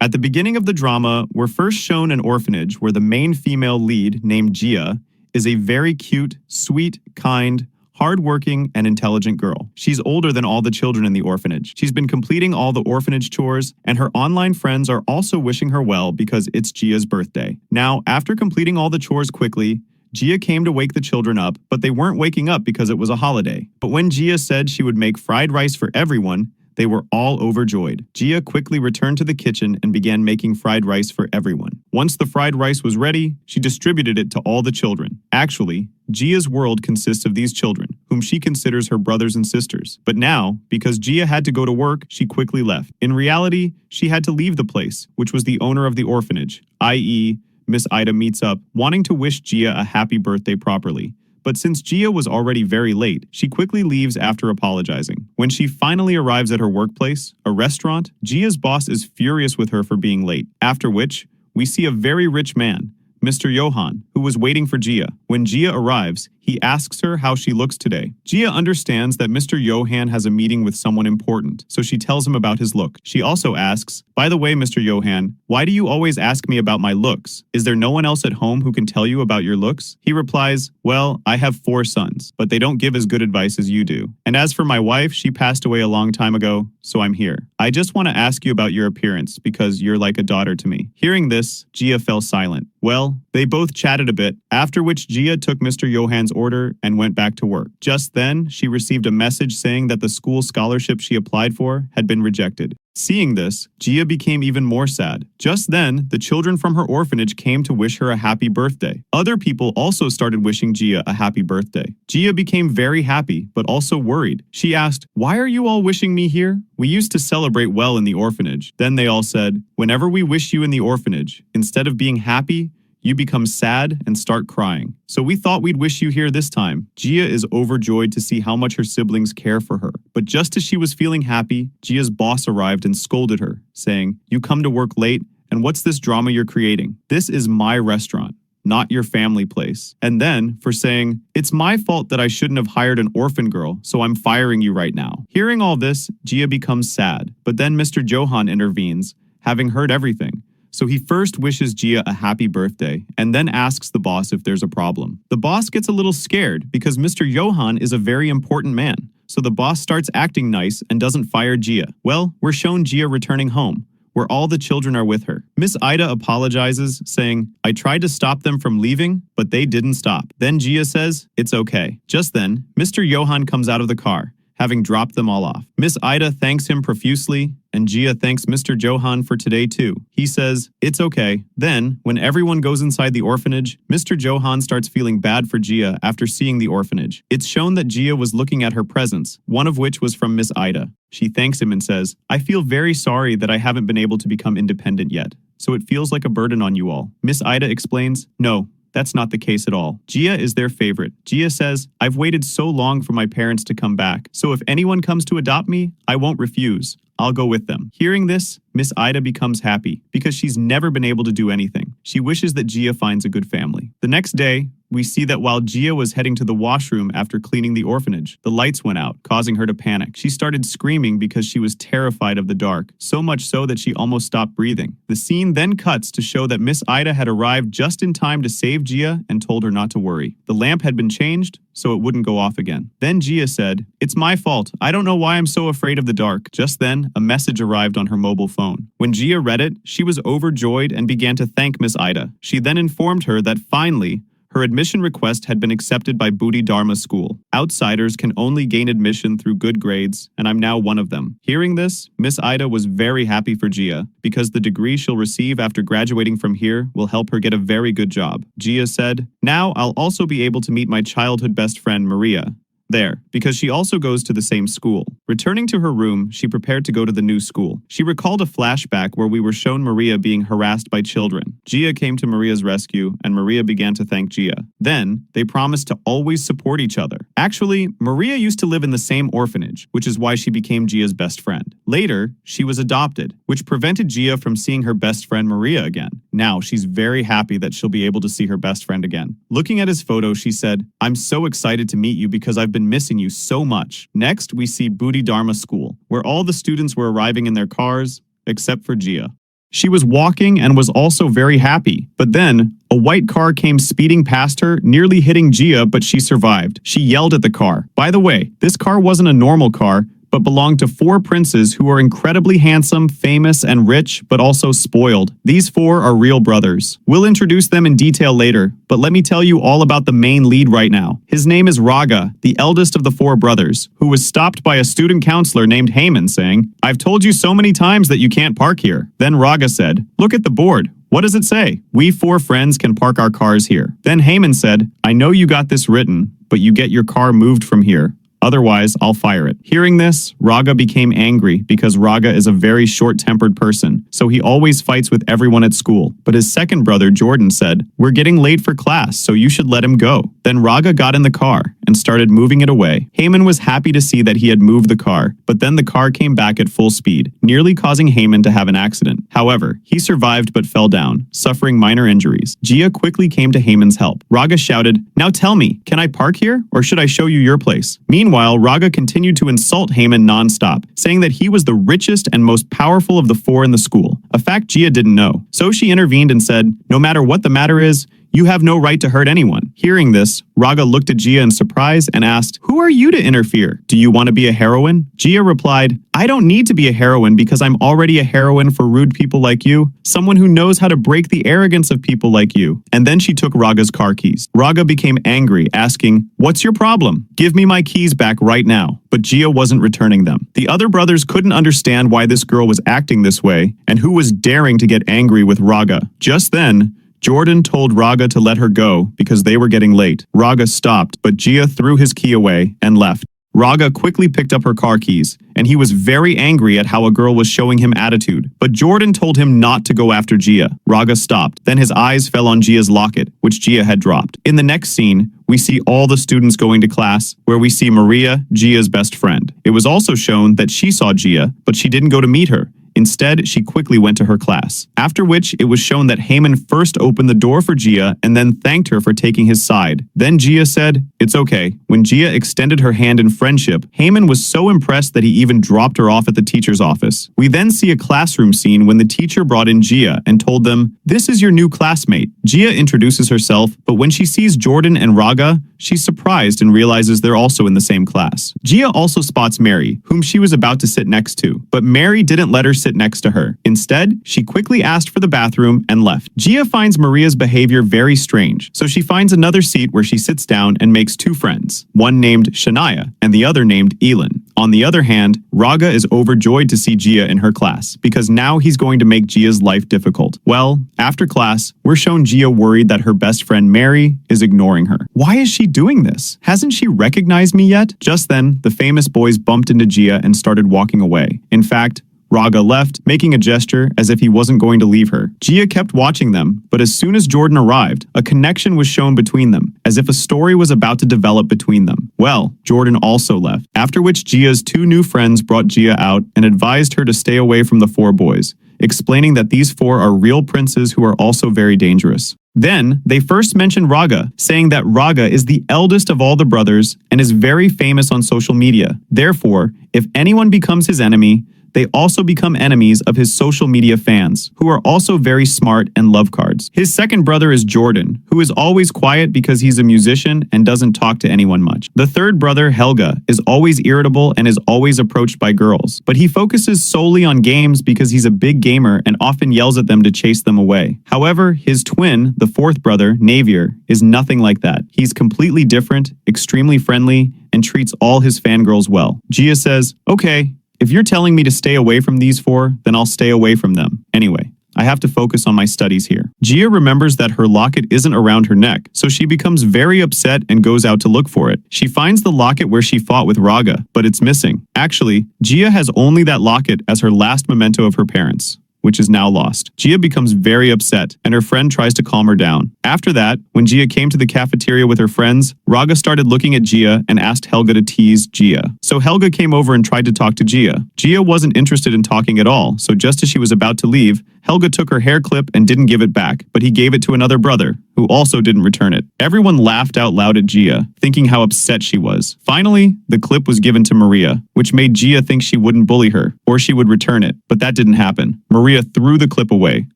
At the beginning of the drama, we're first shown an orphanage where the main female lead, named Gia, is a very cute, sweet, kind, hardworking, and intelligent girl. She's older than all the children in the orphanage. She's been completing all the orphanage chores, and her online friends are also wishing her well because it's Gia's birthday. Now, after completing all the chores quickly, Gia came to wake the children up, but they weren't waking up because it was a holiday. But when Gia said she would make fried rice for everyone, they were all overjoyed. Gia quickly returned to the kitchen and began making fried rice for everyone. Once the fried rice was ready, she distributed it to all the children. Actually, Gia's world consists of these children, whom she considers her brothers and sisters. But now, because Gia had to go to work, she quickly left. In reality, she had to leave the place, which was the owner of the orphanage, i.e., Miss Ida meets up, wanting to wish Gia a happy birthday properly. But since Gia was already very late, she quickly leaves after apologizing. When she finally arrives at her workplace, a restaurant, Gia's boss is furious with her for being late. After which, we see a very rich man, Mr. Johan, who was waiting for Gia. When Gia arrives, he asks her how she looks today. Gia understands that Mr. Johan has a meeting with someone important, so she tells him about his look. She also asks, "By the way, Mr. Johan, why do you always ask me about my looks? Is there no one else at home who can tell you about your looks?" He replies, "Well, I have 4 sons, but they don't give as good advice as you do. And as for my wife, she passed away a long time ago, so I'm here. I just want to ask you about your appearance because you're like a daughter to me." Hearing this, Gia fell silent. Well, they both chatted a bit, after which Gia took Mr. Johan's order and went back to work. Just then, she received a message saying that the school scholarship she applied for had been rejected. Seeing this, Gia became even more sad. Just then, the children from her orphanage came to wish her a happy birthday. Other people also started wishing Gia a happy birthday. Gia became very happy, but also worried. She asked, "Why are you all wishing me here? We used to celebrate well in the orphanage." Then they all said, "Whenever we wish you in the orphanage, instead of being happy, you become sad and start crying. So we thought we'd wish you here this time." Gia is overjoyed to see how much her siblings care for her. But just as she was feeling happy, Gia's boss arrived and scolded her, saying, "You come to work late, and what's this drama you're creating? This is my restaurant, not your family place." And then, for saying, "It's my fault that I shouldn't have hired an orphan girl, so I'm firing you right now." Hearing all this, Gia becomes sad. But then Mr. Johan intervenes, having heard everything. So he first wishes Gia a happy birthday, and then asks the boss if there's a problem. The boss gets a little scared because Mr. Johan is a very important man. So the boss starts acting nice and doesn't fire Gia. Well, we're shown Gia returning home, where all the children are with her. Miss Ida apologizes, saying, "I tried to stop them from leaving, but they didn't stop." Then Gia says, "It's okay." Just then, Mr. Johan comes out of the car, having dropped them all off. Miss Ida thanks him profusely, and Gia thanks Mr. Johan for today too. He says, "It's okay." Then, when everyone goes inside the orphanage, Mr. Johan starts feeling bad for Gia after seeing the orphanage. It's shown that Gia was looking at her presents, one of which was from Miss Ida. She thanks him and says, "I feel very sorry that I haven't been able to become independent yet, so it feels like a burden on you all." Miss Ida explains, "No, that's not the case at all. Gia is their favorite." Gia says, "I've waited so long for my parents to come back, so if anyone comes to adopt me, I won't refuse. I'll go with them." Hearing this, Miss Ida becomes happy because she's never been able to do anything. She wishes that Gia finds a good family. The next day, we see that while Gia was heading to the washroom after cleaning the orphanage, the lights went out, causing her to panic. She started screaming because she was terrified of the dark, so much so that she almost stopped breathing. The scene then cuts to show that Miss Ida had arrived just in time to save Gia and told her not to worry. The lamp had been changed, so it wouldn't go off again. Then Gia said, "It's my fault. I don't know why I'm so afraid of the dark." Just then, a message arrived on her mobile phone. When Gia read it, she was overjoyed and began to thank Miss Ida. She then informed her that finally, her admission request had been accepted by Kdrama School. Outsiders can only gain admission through good grades, and I'm now one of them. Hearing this, Miss Ida was very happy for Gia, because the degree she'll receive after graduating from here will help her get a very good job. Gia said, "Now I'll also be able to meet my childhood best friend Maria there, because she also goes to the same school." Returning to her room, she prepared to go to the new school. She recalled a flashback where we were shown Maria being harassed by children. Gia came to Maria's rescue, and Maria began to thank Gia. Then, they promised to always support each other. Actually, Maria used to live in the same orphanage, which is why she became Gia's best friend. Later, she was adopted, which prevented Gia from seeing her best friend Maria again. Now, she's very happy that she'll be able to see her best friend again. Looking at his photo, she said, "I'm so excited to meet you because I've been missing you so much." Next, we see Kdrama School, where all the students were arriving in their cars, except for Gia. She was walking and was also very happy. But then, a white car came speeding past her, nearly hitting Gia, but she survived. She yelled at the car. By the way, this car wasn't a normal car, but belonged to 4 princes who are incredibly handsome, famous, and rich, but also spoiled. These 4 are real brothers. We'll introduce them in detail later, but let me tell you all about the main lead right now. His name is Raga, the eldest of the 4 brothers, who was stopped by a student counselor named Haman saying, "I've told you so many times that you can't park here." Then Raga said, "Look at the board. What does it say? We 4 friends can park our cars here." Then Haman said, "I know you got this written, but you get your car moved from here. Otherwise, I'll fire it." Hearing this, Raga became angry because Raga is a very short-tempered person, so he always fights with everyone at school. But his second brother, Jordan, said, "We're getting late for class, so you should let him go." Then Raga got in the car and started moving it away. Haman was happy to see that he had moved the car, but then the car came back at full speed, nearly causing Haman to have an accident. However, he survived but fell down, suffering minor injuries. Gia quickly came to Haman's help. Raga shouted, "Now tell me, can I park here, or should I show you your place?" Meanwhile, Raga continued to insult Haman non-stop, saying that he was the richest and most powerful of the 4 in the school, a fact Gia didn't know. So she intervened and said, "No matter what the matter is, you have no right to hurt anyone." Hearing this, Raga looked at Gia in surprise and asked, "Who are you to interfere? Do you want to be a heroine?" Gia replied, "I don't need to be a heroine because I'm already a heroine for rude people like you, someone who knows how to break the arrogance of people like you." And then she took Raga's car keys. Raga became angry, asking, "What's your problem? Give me my keys back right now." But Gia wasn't returning them. The other brothers couldn't understand why this girl was acting this way and who was daring to get angry with Raga. Just then, Jordan told Raga to let her go because they were getting late. Raga stopped, but Gia threw his key away and left. Raga quickly picked up her car keys, and he was very angry at how a girl was showing him attitude. But Jordan told him not to go after Gia. Raga stopped. Then his eyes fell on Gia's locket, which Gia had dropped. In the next scene, we see all the students going to class, where we see Maria, Gia's best friend. It was also shown that she saw Gia, but she didn't go to meet her. Instead, she quickly went to her class. After which, it was shown that Haman first opened the door for Gia and then thanked her for taking his side. Then Gia said, "It's okay." When Gia extended her hand in friendship, Haman was so impressed that he even dropped her off at the teacher's office. We then see a classroom scene when the teacher brought in Gia and told them, "This is your new classmate." Gia introduces herself, but when she sees Jordan and Raga, she's surprised and realizes they're also in the same class. Gia also spots Mary, whom she was about to sit next to, but Mary didn't let her sit next to her. Instead, she quickly asked for the bathroom and left. Gia finds Maria's behavior very strange, so she finds another seat where she sits down and makes 2 friends, one named Shania and the other named Elin. On the other hand, Raga is overjoyed to see Gia in her class, because now he's going to make Gia's life difficult. Well, after class, we're shown Gia worried that her best friend Mary is ignoring her. Why is she doing this? Hasn't she recognized me yet? Just then, the famous boys bumped into Gia and started walking away. In fact, Raga left, making a gesture as if he wasn't going to leave her. Gia kept watching them, but as soon as Jordan arrived, a connection was shown between them, as if a story was about to develop between them. Well, Jordan also left, after which Gia's 2 new friends brought Gia out and advised her to stay away from the 4 boys, explaining that these 4 are real princes who are also very dangerous. Then, they first mentioned Raga, saying that Raga is the eldest of all the brothers and is very famous on social media. Therefore, if anyone becomes his enemy, they also become enemies of his social media fans, who are also very smart and love cards. His second brother is Jordan, who is always quiet because he's a musician and doesn't talk to anyone much. The third brother, Helga, is always irritable and is always approached by girls, but he focuses solely on games because he's a big gamer and often yells at them to chase them away. However, his twin, the fourth brother, Navier, is nothing like that. He's completely different, extremely friendly, and treats all his fangirls well. Gia says, "Okay, if you're telling me to stay away from these 4, then I'll stay away from them. Anyway, I have to focus on my studies here." Gia remembers that her locket isn't around her neck, so she becomes very upset and goes out to look for it. She finds the locket where she fought with Raga, but it's missing. Actually, Gia has only that locket as her last memento of her parents, which is now lost. Gia becomes very upset, and her friend tries to calm her down. After that, when Gia came to the cafeteria with her friends, Raga started looking at Gia and asked Helga to tease Gia. So Helga came over and tried to talk to Gia. Gia wasn't interested in talking at all, so just as she was about to leave, Helga took her hair clip and didn't give it back, but he gave it to another brother, who also didn't return it. Everyone laughed out loud at Gia, thinking how upset she was. Finally, the clip was given to Maria, which made Gia think she wouldn't bully her, or she would return it, but that didn't happen. Maria threw the clip away,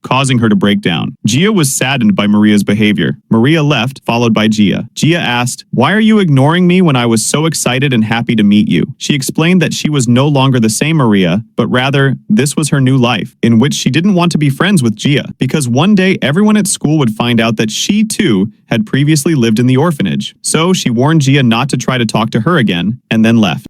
causing her to break down. Gia was saddened by Maria's behavior. Maria left, followed by Gia. Gia asked, "Why are you ignoring me when I was so excited and happy to meet you?" She explained that she was no longer the same Maria, but rather, this was her new life, in which she didn't want to be friends with Gia, because one day everyone at school would find out that she too had previously lived in the orphanage. So she warned Gia not to try to talk to her again, and then left.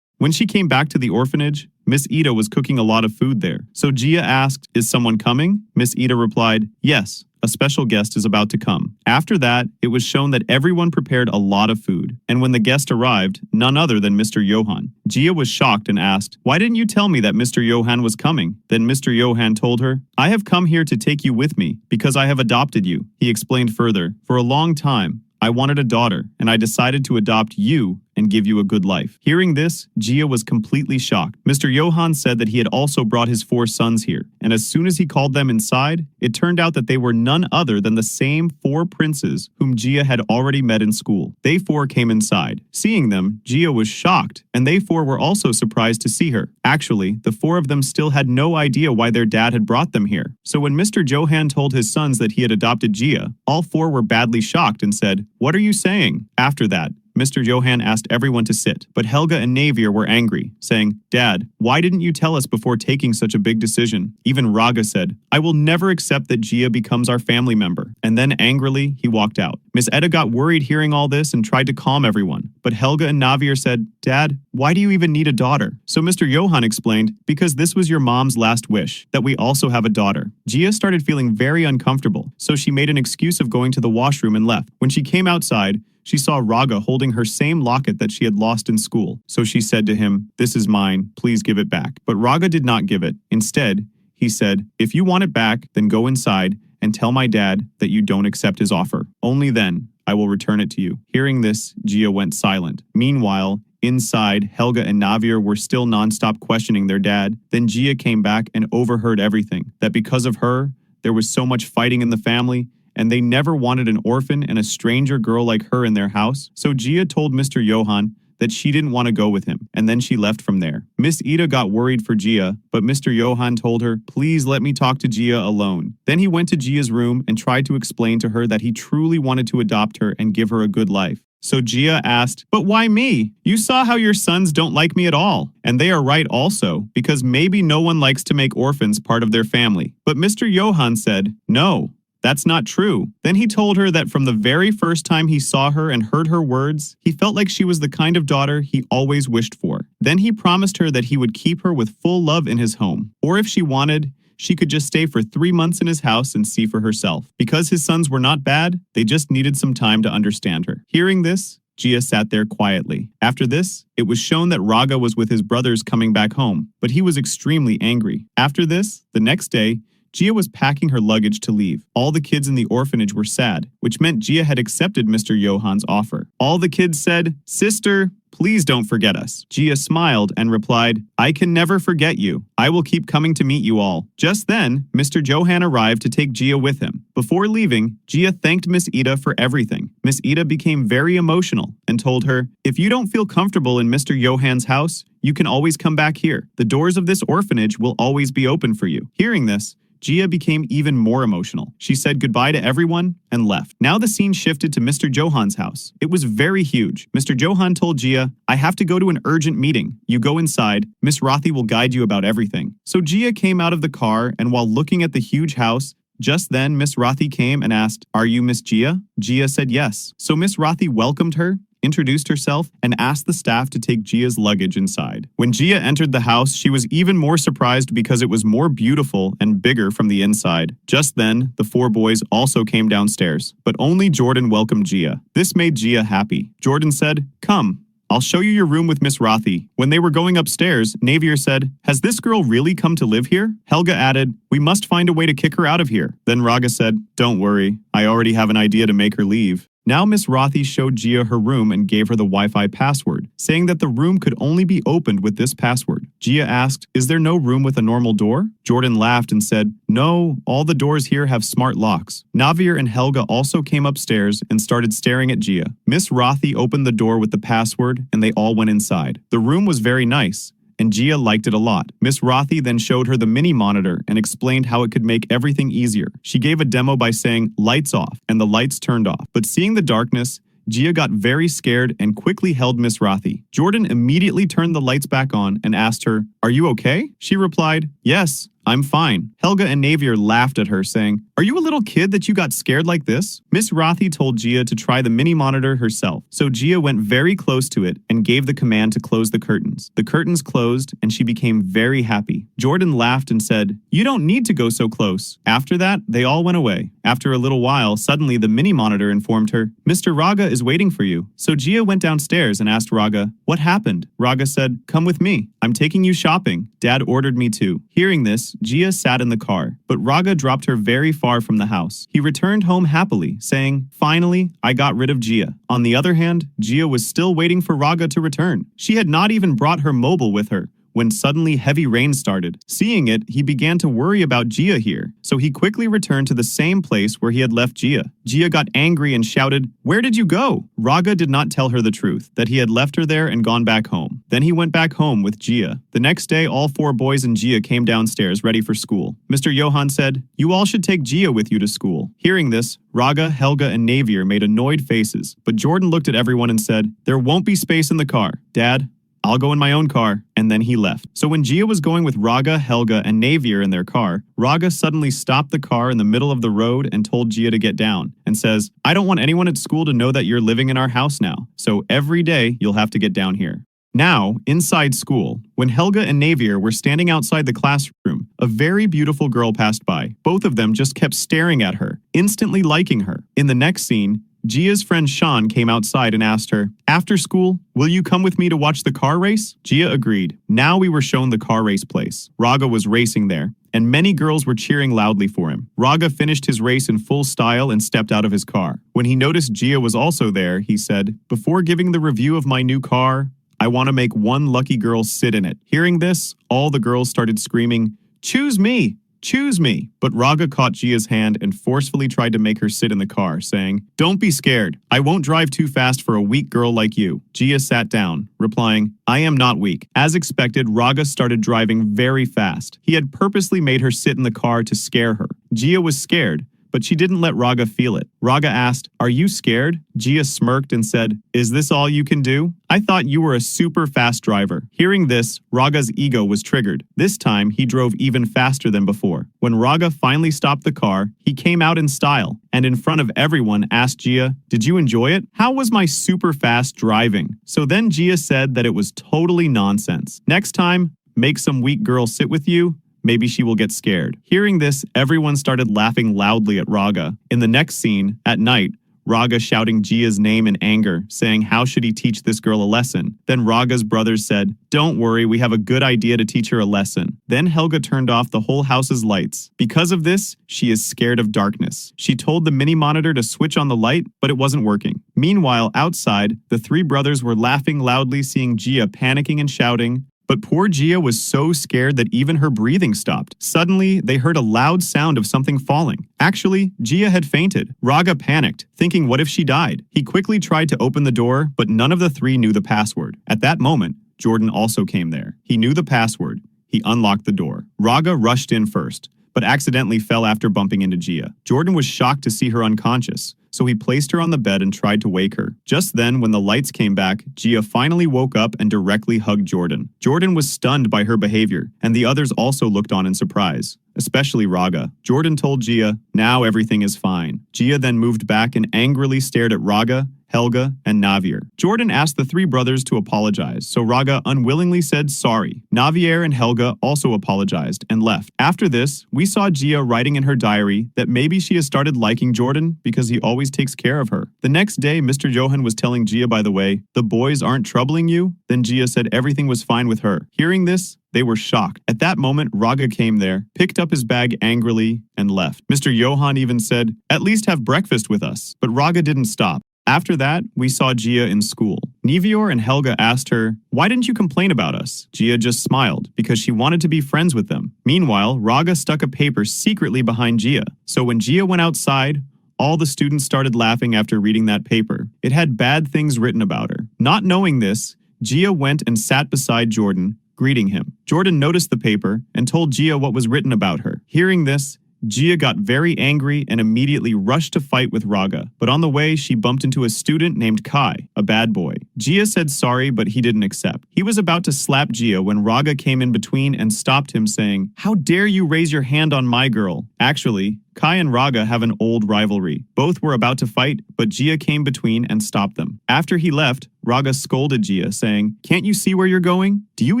When she came back to the orphanage, Miss Ida was cooking a lot of food there. So Gia asked, "Is someone coming?" Miss Ida replied, "Yes, a special guest is about to come." After that, it was shown that everyone prepared a lot of food. And when the guest arrived, none other than Mr. Johan. Gia was shocked and asked, "Why didn't you tell me that Mr. Johan was coming?" Then Mr. Johan told her, "I have come here to take you with me because I have adopted you." He explained further, "For a long time, I wanted a daughter, and I decided to adopt you and give you a good life." Hearing this, Gia was completely shocked. Mr. Johan said that he had also brought his 4 sons here, and as soon as he called them inside, it turned out that they were none other than the same 4 princes whom Gia had already met in school. They 4 came inside. Seeing them, Gia was shocked, and they 4 were also surprised to see her. Actually, the 4 of them still had no idea why their dad had brought them here. So when Mr. Johan told his sons that he had adopted Gia, all 4 were badly shocked and said, "What are you saying?" After that, Mr. Johan asked everyone to sit, but Helga and Navier were angry, saying, "Dad, why didn't you tell us before taking such a big decision?" Even Raga said, "I will never accept that Gia becomes our family member." And then angrily, he walked out. Miss Edda got worried hearing all this and tried to calm everyone, but Helga and Navier said, "Dad, why do you even need a daughter?" So Mr. Johan explained, "Because this was your mom's last wish, that we also have a daughter." Gia started feeling very uncomfortable, so she made an excuse of going to the washroom and left. When she came outside, she saw Raga holding her same locket that she had lost in school. So she said to him, "This is mine, please give it back." But Raga did not give it. Instead, he said, "If you want it back, then go inside and tell my dad that you don't accept his offer. Only then I will return it to you." Hearing this, Gia went silent. Meanwhile, inside, Helga and Navier were still nonstop questioning their dad. Then Gia came back and overheard everything. That because of her, there was so much fighting in the family, and they never wanted an orphan and a stranger girl like her in their house. So Gia told Mr. Johan that she didn't want to go with him, and then she left from there. Miss Ida got worried for Gia, but Mr. Johan told her, "Please let me talk to Gia alone." Then he went to Gia's room and tried to explain to her that he truly wanted to adopt her and give her a good life. So Gia asked, "But why me? You saw how your sons don't like me at all." And they are right also, because maybe no one likes to make orphans part of their family. But Mr. Johan said, "No, that's not true." Then he told her that from the very first time he saw her and heard her words, he felt like she was the kind of daughter he always wished for. Then he promised her that he would keep her with full love in his home, or if she wanted, she could just stay for 3 months in his house and see for herself. Because his sons were not bad, they just needed some time to understand her. Hearing this, Gia sat there quietly. After this, it was shown that Raga was with his brothers coming back home, but he was extremely angry. After this, the next day, Gia was packing her luggage to leave. All the kids in the orphanage were sad, which meant Gia had accepted Mr. Johan's offer. All the kids said, "Sister, please don't forget us." Gia smiled and replied, "I can never forget you. I will keep coming to meet you all." Just then, Mr. Johan arrived to take Gia with him. Before leaving, Gia thanked Miss Ida for everything. Miss Ida became very emotional and told her, "If you don't feel comfortable in Mr. Johan's house, you can always come back here. The doors of this orphanage will always be open for you." Hearing this, Gia became even more emotional. She said goodbye to everyone and left. Now the scene shifted to Mr. Johan's house. It was very huge. Mr. Johan told Gia, "I have to go to an urgent meeting. You go inside. Miss Rothi will guide you about everything." So Gia came out of the car, and while looking at the huge house, just then Miss Rothi came and asked, "Are you Miss Gia?" Gia said yes. So Miss Rothi welcomed her, introduced herself, and asked the staff to take Gia's luggage inside. When Gia entered the house, she was even more surprised because it was more beautiful and bigger from the inside. Just then, the 4 boys also came downstairs, but only Jordan welcomed Gia. This made Gia happy. Jordan said, "Come, I'll show you your room with Miss Rothi." When they were going upstairs, Navier said, "Has this girl really come to live here?" Helga added, "We must find a way to kick her out of here." Then Raga said, "Don't worry, I already have an idea to make her leave." Now Miss Rothi showed Gia her room and gave her the Wi-Fi password, saying that the room could only be opened with this password. Gia asked, "Is there no room with a normal door?" Jordan laughed and said, "No, all the doors here have smart locks." Navir and Helga also came upstairs and started staring at Gia. Miss Rothi opened the door with the password and they all went inside. The room was very nice, and Gia liked it a lot. Miss Rothi then showed her the mini monitor and explained how it could make everything easier. She gave a demo by saying, "Lights off," and the lights turned off. But seeing the darkness, Gia got very scared and quickly held Miss Rothi. Jordan immediately turned the lights back on and asked her, "Are you okay?" She replied, "Yes, I'm fine." Helga and Navir laughed at her, saying, "Are you a little kid that you got scared like this?" Miss Rothi told Gia to try the mini monitor herself, so Gia went very close to it and gave the command to close the curtains. The curtains closed and she became very happy. Jordan laughed and said, "You don't need to go so close." After that, they all went away. After a little while, suddenly the mini monitor informed her, "Mr. Raga is waiting for you." So Gia went downstairs and asked Raga, "What happened?" Raga said, "Come with me. I'm taking you shopping. Dad ordered me to." Hearing this, Gia sat in the car, but Raga dropped her very far from the house. He returned home happily, saying, "Finally, I got rid of Gia." On the other hand, Gia was still waiting for Raga to return. She had not even brought her mobile with her when suddenly heavy rain started. Seeing it, he began to worry about Gia here, so he quickly returned to the same place where he had left Gia. Gia got angry and shouted, "Where did you go?" Raga did not tell her the truth, that he had left her there and gone back home. Then he went back home with Gia. The next day, all 4 boys and Gia came downstairs ready for school. Mr. Johan said, "You all should take Gia with you to school." Hearing this, Raga, Helga, and Navir made annoyed faces, but Jordan looked at everyone and said, "There won't be space in the car. Dad, I'll go in my own car," and then he left. So when Gia was going with Raga, Helga, and Navir in their car, Raga suddenly stopped the car in the middle of the road and told Gia to get down, and says, "I don't want anyone at school to know that you're living in our house now, so every day you'll have to get down here." Now, inside school, when Helga and Navir were standing outside the classroom, a very beautiful girl passed by. Both of them just kept staring at her, instantly liking her. In the next scene, Gia's friend Sean came outside and asked her, "After school, will you come with me to watch the car race?" Gia agreed. Now we were shown the car race place. Raga was racing there, and many girls were cheering loudly for him. Raga finished his race in full style and stepped out of his car. When he noticed Gia was also there, he said, "Before giving the review of my new car, I want to make one lucky girl sit in it." Hearing this, all the girls started screaming, "Choose me! Choose me!" But Raga caught Gia's hand and forcefully tried to make her sit in the car, saying, "Don't be scared. I won't drive too fast for a weak girl like you." Gia sat down, replying, "I am not weak." As expected, Raga started driving very fast. He had purposely made her sit in the car to scare her. Gia was scared, but she didn't let Raga feel it. Raga asked, "Are you scared?" Gia smirked and said, "Is this all you can do? I thought you were a super fast driver." Hearing this, Raga's ego was triggered. This time, he drove even faster than before. When Raga finally stopped the car, he came out in style, and in front of everyone asked Gia, "Did you enjoy it? How was my super fast driving?" So then Gia said that it was totally nonsense. Next time, make some weak girl sit with you. Maybe she will get scared. Hearing this, everyone started laughing loudly at Raga. In the next scene, at night, Raga shouting Gia's name in anger, saying how should he teach this girl a lesson. Then Raga's brothers said, "Don't worry, we have a good idea to teach her a lesson." Then Helga turned off the whole house's lights. Because of this, she is scared of darkness. She told the mini monitor to switch on the light, but it wasn't working. Meanwhile, outside, the 3 brothers were laughing loudly, seeing Gia panicking and shouting. But poor Gia was so scared that even her breathing stopped. Suddenly, they heard a loud sound of something falling. Actually, Gia had fainted. Raga panicked, thinking what if she died? He quickly tried to open the door, but none of the 3 knew the password. At that moment, Jordan also came there. He knew the password. He unlocked the door. Raga rushed in first, but accidentally fell after bumping into Gia. Jordan was shocked to see her unconscious, so he placed her on the bed and tried to wake her. Just then, when the lights came back, Gia finally woke up and directly hugged Jordan. Jordan was stunned by her behavior, and the others also looked on in surprise, especially Raga. Jordan told Gia, "Now everything is fine." Gia then moved back and angrily stared at Raga, Helga, and Navir. Jordan asked the 3 brothers to apologize, so Raga unwillingly said sorry. Navir and Helga also apologized and left. After this, we saw Gia writing in her diary that maybe she has started liking Jordan because he always takes care of her. The next day, Mr. Johan was telling Gia, by the way, "The boys aren't troubling you?" Then Gia said everything was fine with her. Hearing this, they were shocked. At that moment, Raga came there, picked up his bag angrily, and left. Mr. Johan even said, "At least have breakfast with us." But Raga didn't stop. After that, we saw Gia in school. Nevior and Helga asked her, "Why didn't you complain about us?" Gia just smiled, because she wanted to be friends with them. Meanwhile, Raga stuck a paper secretly behind Gia. So when Gia went outside, all the students started laughing after reading that paper. It had bad things written about her. Not knowing this, Gia went and sat beside Jordan, greeting him. Jordan noticed the paper and told Gia what was written about her. Hearing this, Gia got very angry and immediately rushed to fight with Raga, but on the way she bumped into a student named Kai, a bad boy. Gia said sorry, but he didn't accept. He was about to slap Gia when Raga came in between and stopped him, saying, "How dare you raise your hand on my girl?" Actually, Kai and Raga have an old rivalry. Both were about to fight, but Gia came between and stopped them. After he left, Raga scolded Gia, saying, "Can't you see where you're going? Do you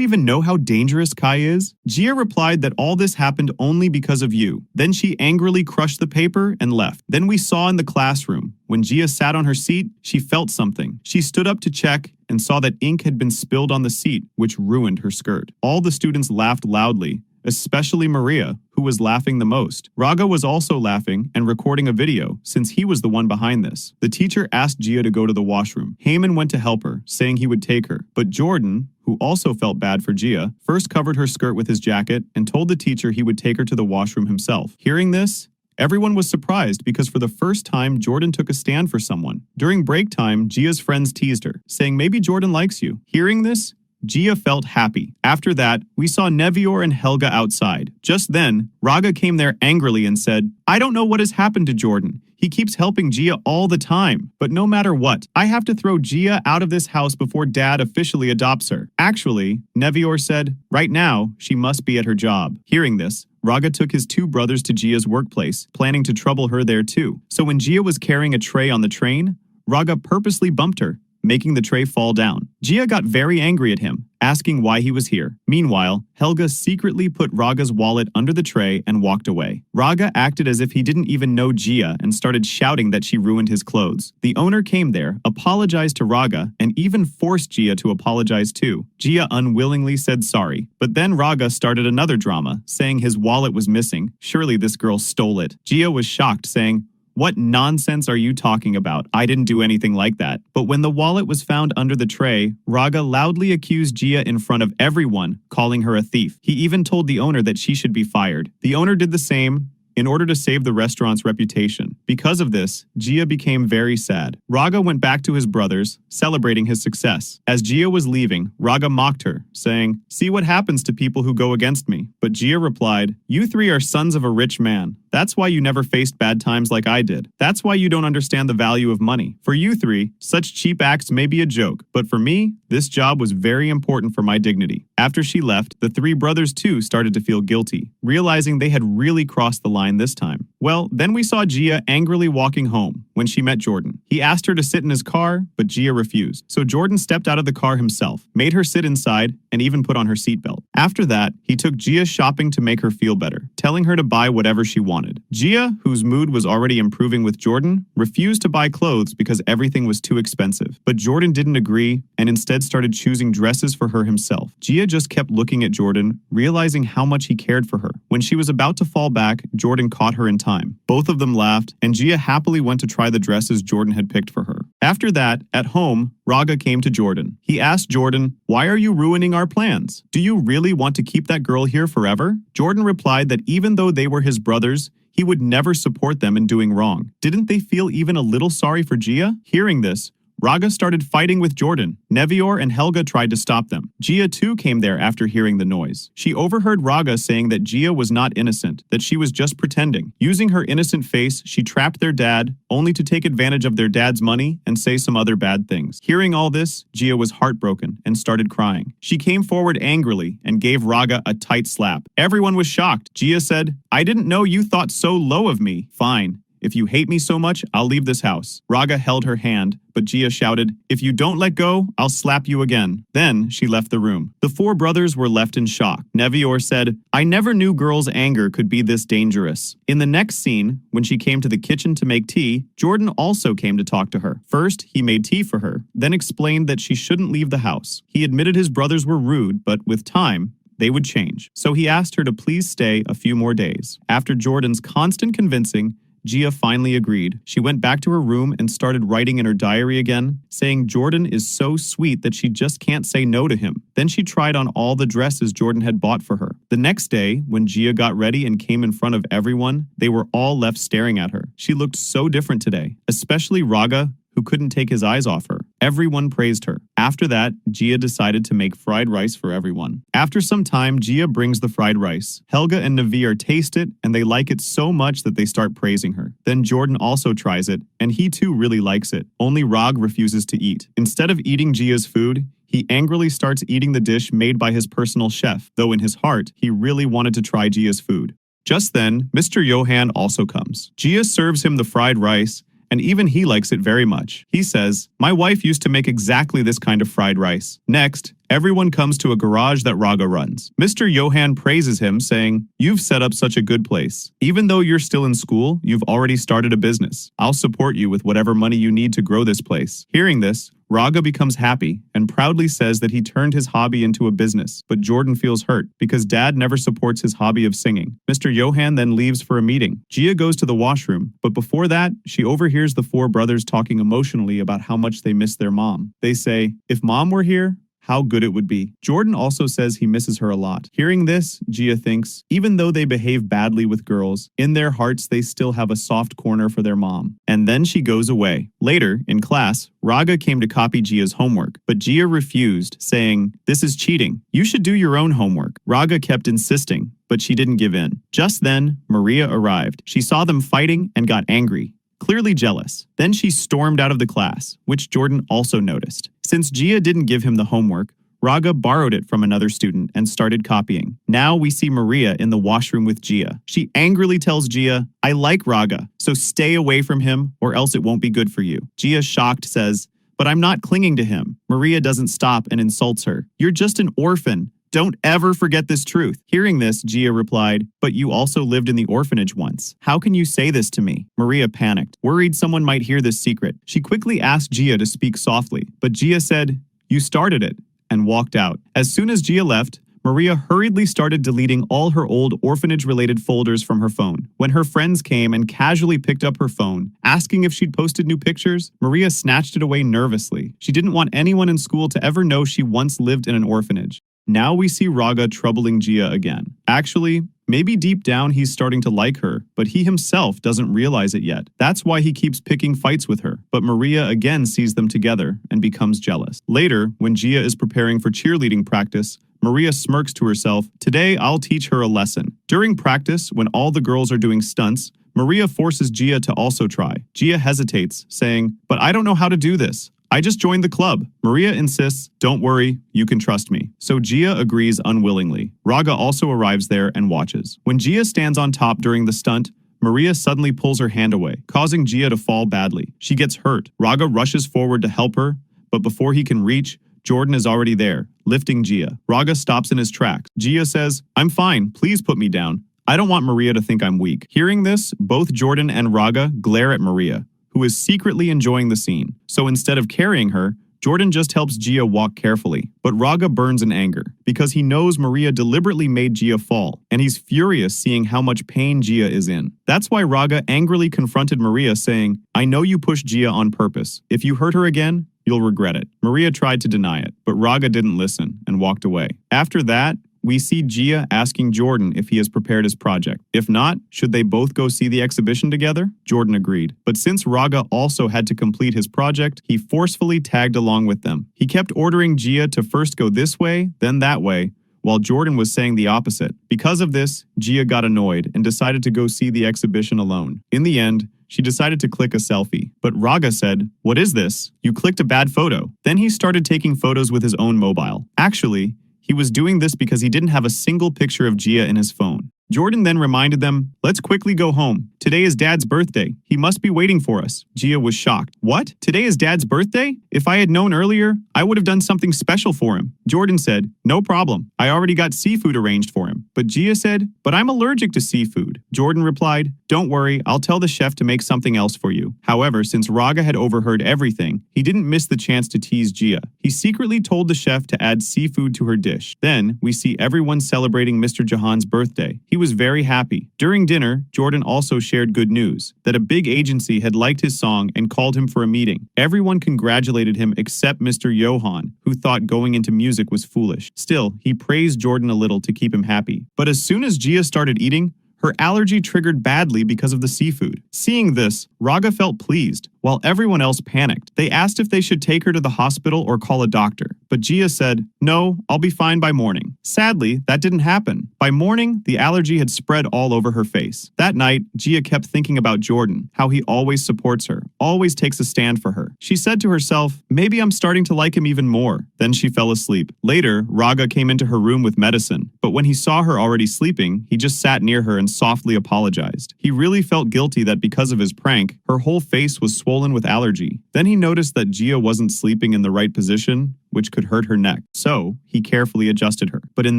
even know how dangerous Kai is?" Gia replied that all this happened only because of you. Then she angrily crushed the paper and left. Then we saw in the classroom, when Gia sat on her seat, she felt something. She stood up to check and saw that ink had been spilled on the seat, which ruined her skirt. All the students laughed loudly, especially Maria, who was laughing the most. Raga was also laughing and recording a video, since he was the one behind this. The teacher asked Gia to go to the washroom. Heyman went to help her, saying he would take her. But Jordan, who also felt bad for Gia, first covered her skirt with his jacket and told the teacher he would take her to the washroom himself. Hearing this, everyone was surprised because for the first time, Jordan took a stand for someone. During break time, Gia's friends teased her, saying maybe Jordan likes you. Hearing this, Gia felt happy. After that, we saw Nevior and Helga outside. Just then, Raga came there angrily and said, "I don't know what has happened to Jordan. He keeps helping Gia all the time. But no matter what, I have to throw Gia out of this house before Dad officially adopts her." Actually, Nevior said, right now, she must be at her job. Hearing this, Raga took his two brothers to Gia's workplace, planning to trouble her there too. So when Gia was carrying a tray on the train, Raga purposely bumped her, making the tray fall down. Gia got very angry at him, asking why he was here. Meanwhile, Helga secretly put Raga's wallet under the tray and walked away. Raga acted as if he didn't even know Gia and started shouting that she ruined his clothes. The owner came there, apologized to Raga, and even forced Gia to apologize too. Gia unwillingly said sorry, but then Raga started another drama, saying his wallet was missing. Surely this girl stole it. Gia was shocked, saying, "What nonsense are you talking about? I didn't do anything like that." But when the wallet was found under the tray, Raga loudly accused Gia in front of everyone, calling her a thief. He even told the owner that she should be fired. The owner did the same in order to save the restaurant's reputation. Because of this, Gia became very sad. Raga went back to his brothers, celebrating his success. As Gia was leaving, Raga mocked her, saying, "See what happens to people who go against me." But Gia replied, "You three are sons of a rich man. That's why you never faced bad times like I did. That's why you don't understand the value of money. For you three, such cheap acts may be a joke, but for me, this job was very important for my dignity." After she left, the three brothers too started to feel guilty, realizing they had really crossed the line this time. Well, then we saw Gia angrily walking home when she met Jordan. He asked her to sit in his car, but Gia refused. So Jordan stepped out of the car himself, made her sit inside, and even put on her seatbelt. After that, he took Gia shopping to make her feel better, telling her to buy whatever she wanted. Gia, whose mood was already improving with Jordan, refused to buy clothes because everything was too expensive. But Jordan didn't agree and instead started choosing dresses for her himself. Gia just kept looking at Jordan, realizing how much he cared for her. When she was about to fall back, Jordan caught her in time. Both of them laughed, and Gia happily went to try the dresses Jordan had picked for her. After that, at home, Raga came to Jordan. He asked Jordan, "Why are you ruining our plans? Do you really want to keep that girl here forever?" Jordan replied that even though they were his brothers, he would never support them in doing wrong. Didn't they feel even a little sorry for Gia? Hearing this, Raga started fighting with Jordan. Nevior and Helga tried to stop them. Gia too came there after hearing the noise. She overheard Raga saying that Gia was not innocent, that she was just pretending. Using her innocent face, she trapped their dad, only to take advantage of their dad's money and say some other bad things. Hearing all this, Gia was heartbroken and started crying. She came forward angrily and gave Raga a tight slap. Everyone was shocked. Gia said, "I didn't know you thought so low of me. Fine. If you hate me so much, I'll leave this house." Raga held her hand, but Gia shouted, "If you don't let go, I'll slap you again." Then she left the room. The four brothers were left in shock. Nevior said, "I never knew girls' anger could be this dangerous." In the next scene, when she came to the kitchen to make tea, Jordan also came to talk to her. First, he made tea for her, then explained that she shouldn't leave the house. He admitted his brothers were rude, but with time, they would change. So he asked her to please stay a few more days. After Jordan's constant convincing, Gia finally agreed. She went back to her room and started writing in her diary again, saying Jordan is so sweet that she just can't say no to him. Then she tried on all the dresses Jordan had bought for her. The next day, when Gia got ready and came in front of everyone, they were all left staring at her. She looked so different today, especially Raga, who couldn't take his eyes off her. Everyone praised her. After that, Gia decided to make fried rice for everyone. After some time, Gia brings the fried rice. Helga and Navir taste it, and they like it so much that they start praising her. Then Jordan also tries it, and he too really likes it. Only Rag refuses to eat. Instead of eating Gia's food, he angrily starts eating the dish made by his personal chef, though in his heart, he really wanted to try Gia's food. Just then, Mr. Johan also comes. Gia serves him the fried rice, and even he likes it very much. He says, "My wife used to make exactly this kind of fried rice." Next, everyone comes to a garage that Raga runs. Mr. Johan praises him, saying, "You've set up such a good place. Even though you're still in school, you've already started a business. I'll support you with whatever money you need to grow this place." Hearing this, Raga becomes happy and proudly says that he turned his hobby into a business, but Jordan feels hurt because Dad never supports his hobby of singing. Mr. Johan then leaves for a meeting. Gia goes to the washroom, but before that, she overhears the four brothers talking emotionally about how much they miss their mom. They say, "If Mom were here, how good it would be." Jordan also says he misses her a lot. Hearing this, Gia thinks, even though they behave badly with girls, in their hearts they still have a soft corner for their mom. And then she goes away. Later, in class, Raga came to copy Gia's homework, but Gia refused, saying, "This is cheating. You should do your own homework." Raga kept insisting, but she didn't give in. Just then, Maria arrived. She saw them fighting and got angry, clearly jealous. Then she stormed out of the class, which Jordan also noticed. Since Gia didn't give him the homework, Raga borrowed it from another student and started copying. Now we see Maria in the washroom with Gia. She angrily tells Gia, "I like Raga, so stay away from him or else it won't be good for you." Gia, shocked, says, "But I'm not clinging to him." Maria doesn't stop and insults her. "You're just an orphan. Don't ever forget this truth." Hearing this, Gia replied, "But you also lived in the orphanage once. How can you say this to me?" Maria panicked, worried someone might hear this secret. She quickly asked Gia to speak softly, but Gia said, "You started it," and walked out. As soon as Gia left, Maria hurriedly started deleting all her old orphanage-related folders from her phone. When her friends came and casually picked up her phone, asking if she'd posted new pictures, Maria snatched it away nervously. She didn't want anyone in school to ever know she once lived in an orphanage. Now we see Raga troubling Gia again. Actually, maybe deep down he's starting to like her, but he himself doesn't realize it yet. That's why he keeps picking fights with her. But Maria again sees them together and becomes jealous. Later, when Gia is preparing for cheerleading practice, Maria smirks to herself, "Today I'll teach her a lesson." During practice, when all the girls are doing stunts, Maria forces Gia to also try. Gia hesitates, saying, "But I don't know how to do this. I just joined the club." Maria insists, "Don't worry, you can trust me." So Gia agrees unwillingly. Raga also arrives there and watches. When Gia stands on top during the stunt, Maria suddenly pulls her hand away, causing Gia to fall badly. She gets hurt. Raga rushes forward to help her, but before he can reach, Jordan is already there, lifting Gia. Raga stops in his tracks. Gia says, "I'm fine, please put me down. I don't want Maria to think I'm weak." Hearing this, both Jordan and Raga glare at Maria, who is secretly enjoying the scene. So instead of carrying her, Jordan just helps Gia walk carefully. But Raga burns in anger, because he knows Maria deliberately made Gia fall, and he's furious seeing how much pain Gia is in. That's why Raga angrily confronted Maria, saying, "I know you pushed Gia on purpose. If you hurt her again, you'll regret it." Maria tried to deny it, but Raga didn't listen and walked away. After that, we see Gia asking Jordan if he has prepared his project. If not, should they both go see the exhibition together? Jordan agreed. But since Raga also had to complete his project, he forcefully tagged along with them. He kept ordering Gia to first go this way, then that way, while Jordan was saying the opposite. Because of this, Gia got annoyed and decided to go see the exhibition alone. In the end, she decided to click a selfie. But Raga said, "What is this? You clicked a bad photo." Then he started taking photos with his own mobile. Actually, he was doing this because he didn't have a single picture of Gia in his phone. Jordan then reminded them, "Let's quickly go home. Today is Dad's birthday. He must be waiting for us." Gia was shocked. "What? Today is Dad's birthday? If I had known earlier, I would have done something special for him." Jordan said, "No problem. I already got seafood arranged for him." But Gia said, "But I'm allergic to seafood." Jordan replied, "Don't worry, I'll tell the chef to make something else for you." However, since Raga had overheard everything, he didn't miss the chance to tease Gia. He secretly told the chef to add seafood to her dish. Then, we see everyone celebrating Mr. Jahan's birthday. He He was very happy. During dinner, Jordan also shared good news, that a big agency had liked his song and called him for a meeting. Everyone congratulated him except Mr. Johan, who thought going into music was foolish. Still, he praised Jordan a little to keep him happy. But as soon as Gia started eating, her allergy triggered badly because of the seafood. Seeing this, Raga felt pleased, while everyone else panicked. They asked if they should take her to the hospital or call a doctor, but Gia said, "No, I'll be fine by morning." Sadly, that didn't happen. By morning, the allergy had spread all over her face. That night, Gia kept thinking about Jordan, how he always supports her, always takes a stand for her. She said to herself, maybe I'm starting to like him even more. Then she fell asleep. Later, Raga came into her room with medicine, but when he saw her already sleeping, he just sat near her and softly apologized. He really felt guilty that because of his prank, her whole face was swollen with allergy. Then he noticed that Gia wasn't sleeping in the right position, which could hurt her neck. So, he carefully adjusted her. But in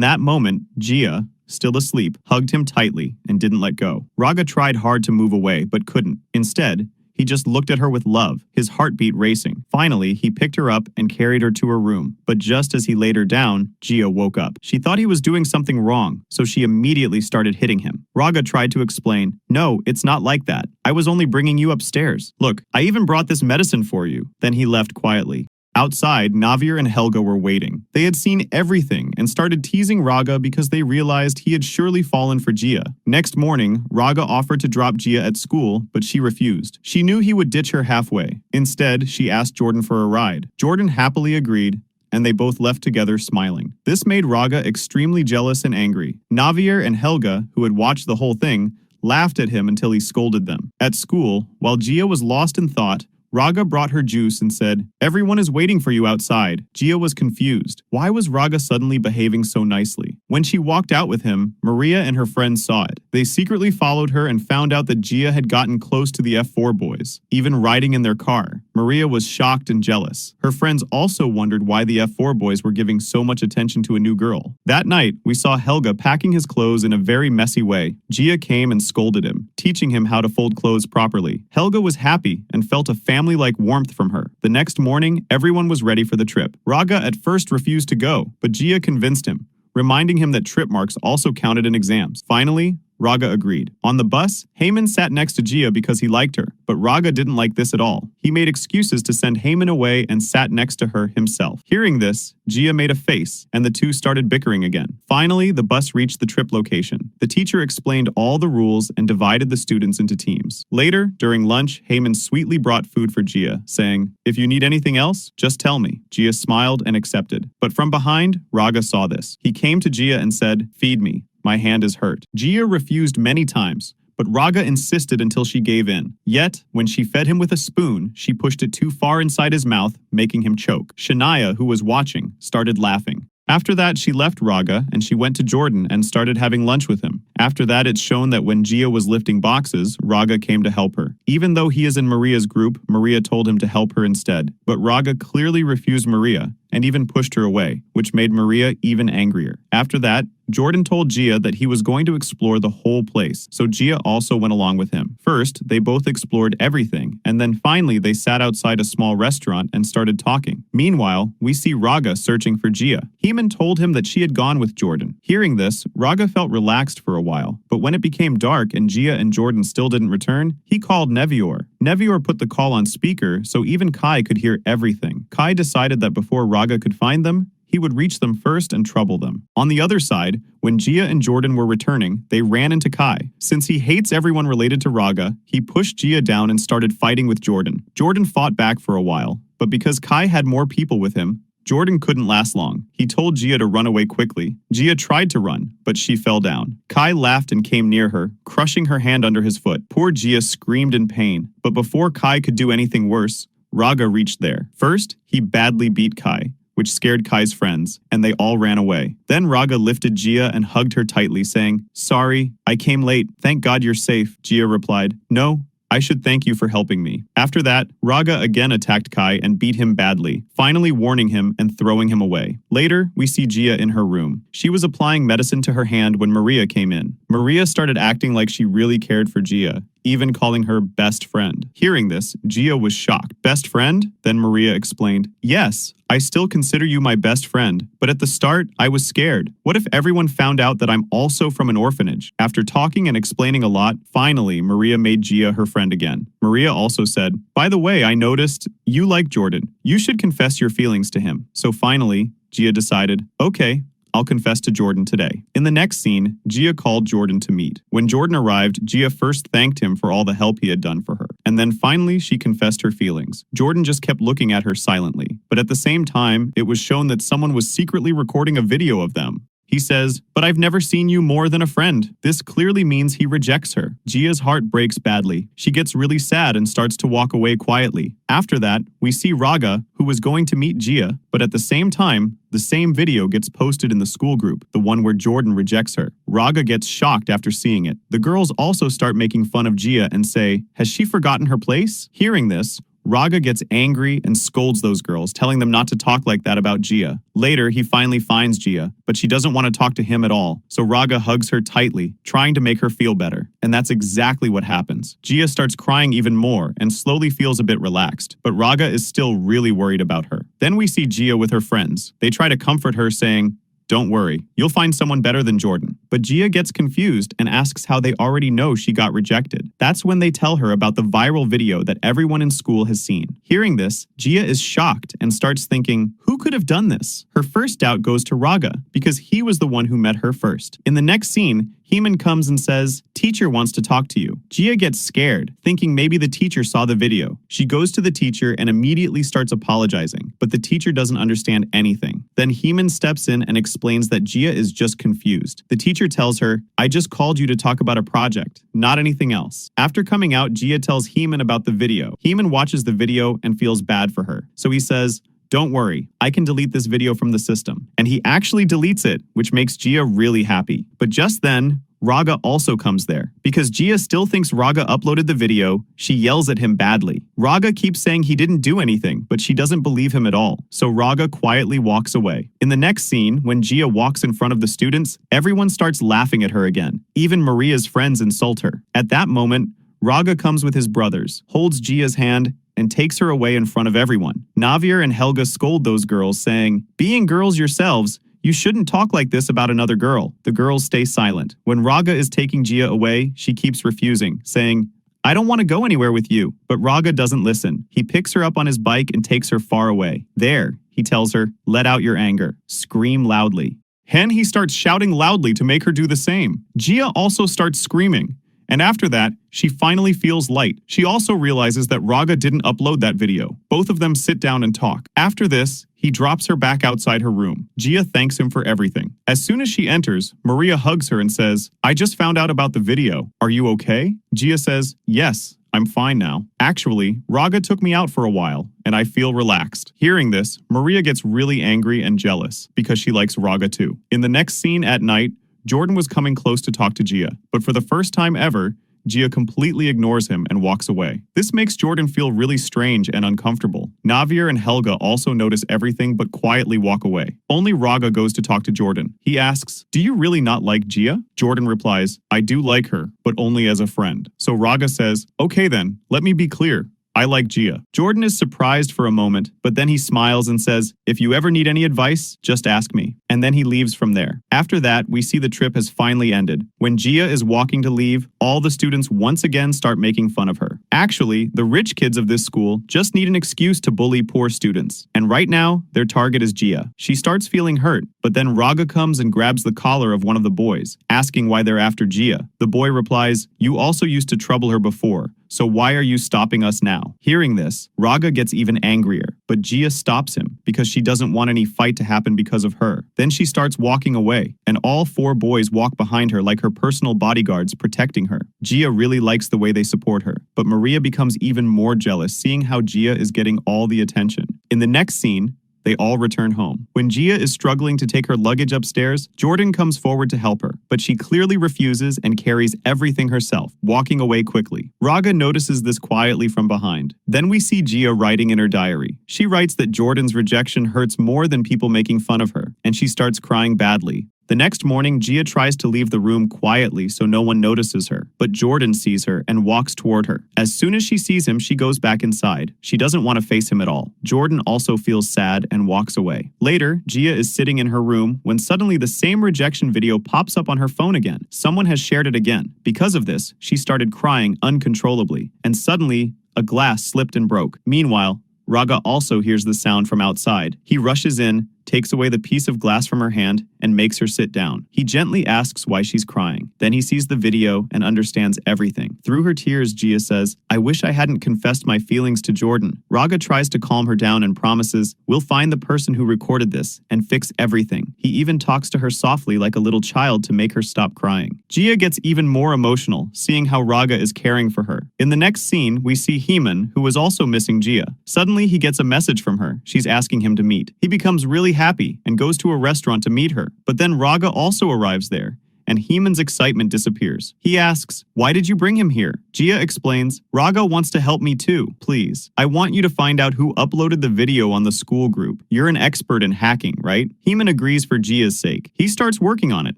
that moment, Gia, still asleep, hugged him tightly and didn't let go. Raga tried hard to move away, but couldn't. Instead, he just looked at her with love, his heartbeat racing. Finally, he picked her up and carried her to her room. But just as he laid her down, Gia woke up. She thought he was doing something wrong, so she immediately started hitting him. Raga tried to explain, "No, it's not like that. I was only bringing you upstairs. Look, I even brought this medicine for you." Then he left quietly. Outside, Navir and Helga were waiting. They had seen everything and started teasing Raga because they realized he had surely fallen for Gia. Next morning, Raga offered to drop Gia at school, but she refused. She knew he would ditch her halfway. Instead, she asked Jordan for a ride. Jordan happily agreed, and they both left together smiling. This made Raga extremely jealous and angry. Navir and Helga, who had watched the whole thing, laughed at him until he scolded them. At school, while Gia was lost in thought, Raga brought her juice and said, "Everyone is waiting for you outside." Gia was confused. Why was Raga suddenly behaving so nicely? When she walked out with him, Maria and her friends saw it. They secretly followed her and found out that Gia had gotten close to the F4 boys, even riding in their car. Maria was shocked and jealous. Her friends also wondered why the F4 boys were giving so much attention to a new girl. That night, we saw Helga packing his clothes in a very messy way. Gia came and scolded him, teaching him how to fold clothes properly. Helga was happy and felt a family-like warmth from her. The next morning, everyone was ready for the trip. Raga at first refused to go, but Gia convinced him, reminding him that trip marks also counted in exams. Finally, Raga agreed. On the bus, Heyman sat next to Gia because he liked her, but Raga didn't like this at all. He made excuses to send Heyman away and sat next to her himself. Hearing this, Gia made a face, and the two started bickering again. Finally, the bus reached the trip location. The teacher explained all the rules and divided the students into teams. Later, during lunch, Heyman sweetly brought food for Gia, saying, "If you need anything else, just tell me." Gia smiled and accepted. But from behind, Raga saw this. He came to Gia and said, "Feed me. My hand is hurt." Gia refused many times, but Raga insisted until she gave in. Yet, when she fed him with a spoon, she pushed it too far inside his mouth, making him choke. Shania, who was watching, started laughing. After that, she left Raga and she went to Jordan and started having lunch with him. After that, it's shown that when Gia was lifting boxes, Raga came to help her. Even though he is in Maria's group, Maria told him to help her instead. But Raga clearly refused Maria and even pushed her away, which made Maria even angrier. After that, Jordan told Gia that he was going to explore the whole place, so Gia also went along with him. First, they both explored everything, and then finally they sat outside a small restaurant and started talking. Meanwhile, we see Raga searching for Gia. Heyman told him that she had gone with Jordan. Hearing this, Raga felt relaxed for a while, but when it became dark and Gia and Jordan still didn't return, he called Nevior. Nevior put the call on speaker so even Kai could hear everything. Kai decided that before Raga could find them, he would reach them first and trouble them. On the other side, when Gia and Jordan were returning, they ran into Kai. Since he hates everyone related to Raga, he pushed Gia down and started fighting with Jordan. Jordan fought back for a while, but because Kai had more people with him, Jordan couldn't last long. He told Gia to run away quickly. Gia tried to run, but she fell down. Kai laughed and came near her, crushing her hand under his foot. Poor Gia screamed in pain, but before Kai could do anything worse, Raga reached there. First, he badly beat Kai, which scared Kai's friends, and they all ran away. Then Raga lifted Gia and hugged her tightly, saying, "Sorry, I came late. Thank God you're safe." Gia replied, "No, I should thank you for helping me." After that, Raga again attacked Kai and beat him badly, finally warning him and throwing him away. Later, we see Gia in her room. She was applying medicine to her hand when Maria came in. Maria started acting like she really cared for Gia, even calling her best friend. Hearing this, Gia was shocked. Best friend? Then Maria explained, yes, I still consider you my best friend, but at the start, I was scared. What if everyone found out that I'm also from an orphanage? After talking and explaining a lot, finally, Maria made Gia her friend again. Maria also said, by the way, I noticed you like Jordan. You should confess your feelings to him. So finally, Gia decided, okay, I'll confess to Jordan today. In the next scene, Gia called Jordan to meet. When Jordan arrived, Gia first thanked him for all the help he had done for her. And then finally, she confessed her feelings. Jordan just kept looking at her silently. But at the same time, it was shown that someone was secretly recording a video of them. He says, but I've never seen you more than a friend. This clearly means he rejects her. Gia's heart breaks badly. She gets really sad and starts to walk away quietly. After that, we see Raga, who was going to meet Gia, but at the same time, the same video gets posted in the school group, the one where Jordan rejects her. Raga gets shocked after seeing it. The girls also start making fun of Gia and say, has she forgotten her place? Hearing this, Raga gets angry and scolds those girls, telling them not to talk like that about Gia. Later, he finally finds Gia, but she doesn't want to talk to him at all, so Raga hugs her tightly, trying to make her feel better. And that's exactly what happens. Gia starts crying even more and slowly feels a bit relaxed, but Raga is still really worried about her. Then we see Gia with her friends. They try to comfort her, saying, don't worry, you'll find someone better than Jordan. But Gia gets confused and asks how they already know she got rejected. That's when they tell her about the viral video that everyone in school has seen. Hearing this, Gia is shocked and starts thinking, who could have done this? Her first doubt goes to Raga, because he was the one who met her first. In the next scene, Heman comes and says, teacher wants to talk to you. Gia gets scared, thinking maybe the teacher saw the video. She goes to the teacher and immediately starts apologizing, but the teacher doesn't understand anything. Then Heman steps in and explains that Gia is just confused. The teacher tells her, I just called you to talk about a project, not anything else. After coming out, Gia tells Heman about the video. Heman watches the video and feels bad for her. So he says, don't worry, I can delete this video from the system. And he actually deletes it, which makes Gia really happy. But just then, Raga also comes there. Because Gia still thinks Raga uploaded the video, she yells at him badly. Raga keeps saying he didn't do anything, but she doesn't believe him at all. So Raga quietly walks away. In the next scene, when Gia walks in front of the students, everyone starts laughing at her again. Even Maria's friends insult her. At that moment, Raga comes with his brothers, holds Gia's hand, and takes her away in front of everyone. Navier and Helga scold those girls, saying, being girls yourselves, you shouldn't talk like this about another girl. The girls stay silent. When Raga is taking Gia away, she keeps refusing, saying, I don't want to go anywhere with you. But Raga doesn't listen. He picks her up on his bike and takes her far away. There, he tells her, let out your anger. Scream loudly. Then he starts shouting loudly to make her do the same. Gia also starts screaming. And after that, she finally feels light. She also realizes that Raga didn't upload that video. Both of them sit down and talk. After this, he drops her back outside her room. Gia thanks him for everything. As soon as she enters, Maria hugs her and says, I just found out about the video. Are you okay? Gia says, yes, I'm fine now. Actually, Raga took me out for a while, and I feel relaxed. Hearing this, Maria gets really angry and jealous because she likes Raga too. In the next scene at night, Jordan was coming close to talk to Gia, but for the first time ever, Gia completely ignores him and walks away. This makes Jordan feel really strange and uncomfortable. Navier and Helga also notice everything but quietly walk away. Only Raga goes to talk to Jordan. He asks, do you really not like Gia? Jordan replies, I do like her, but only as a friend. So Raga says, okay then, let me be clear. I like Gia. Jordan is surprised for a moment, but then he smiles and says, if you ever need any advice, just ask me. And then he leaves from there. After that, we see the trip has finally ended. When Gia is walking to leave, all the students once again start making fun of her. Actually, the rich kids of this school just need an excuse to bully poor students. And right now, their target is Gia. She starts feeling hurt, but then Raga comes and grabs the collar of one of the boys, asking why they're after Gia. The boy replies, you also used to trouble her before. So why are you stopping us now? Hearing this, Raga gets even angrier, but Gia stops him because she doesn't want any fight to happen because of her. Then she starts walking away, and all four boys walk behind her like her personal bodyguards protecting her. Gia really likes the way they support her, but Maria becomes even more jealous seeing how Gia is getting all the attention. In the next scene, they all return home. When Gia is struggling to take her luggage upstairs, Jordan comes forward to help her, but she clearly refuses and carries everything herself, walking away quickly. Raga notices this quietly from behind. Then we see Gia writing in her diary. She writes that Jordan's rejection hurts more than people making fun of her, and she starts crying badly. The next morning, Gia tries to leave the room quietly so no one notices her, but Jordan sees her and walks toward her. As soon as she sees him, she goes back inside. She doesn't want to face him at all. Jordan also feels sad and walks away. Later, Gia is sitting in her room when suddenly the same rejection video pops up on her phone again. Someone has shared it again. Because of this, she started crying uncontrollably, and suddenly, a glass slipped and broke. Meanwhile, Raga also hears the sound from outside. He rushes in, takes away the piece of glass from her hand, and makes her sit down. He gently asks why she's crying. Then he sees the video and understands everything. Through her tears, Gia says, "I wish I hadn't confessed my feelings to Jordan." Raga tries to calm her down and promises, "We'll find the person who recorded this and fix everything." He even talks to her softly like a little child to make her stop crying. Gia gets even more emotional, seeing how Raga is caring for her. In the next scene, we see Heeman, who was also missing Gia. Suddenly, he gets a message from her. She's asking him to meet. He becomes really happy and goes to a restaurant to meet her. But then Raga also arrives there, and Heeman's excitement disappears. He asks, "Why did you bring him here?" Gia explains, "Raga wants to help me too, please. I want you to find out who uploaded the video on the school group. You're an expert in hacking, right?" Heeman agrees for Gia's sake. He starts working on it.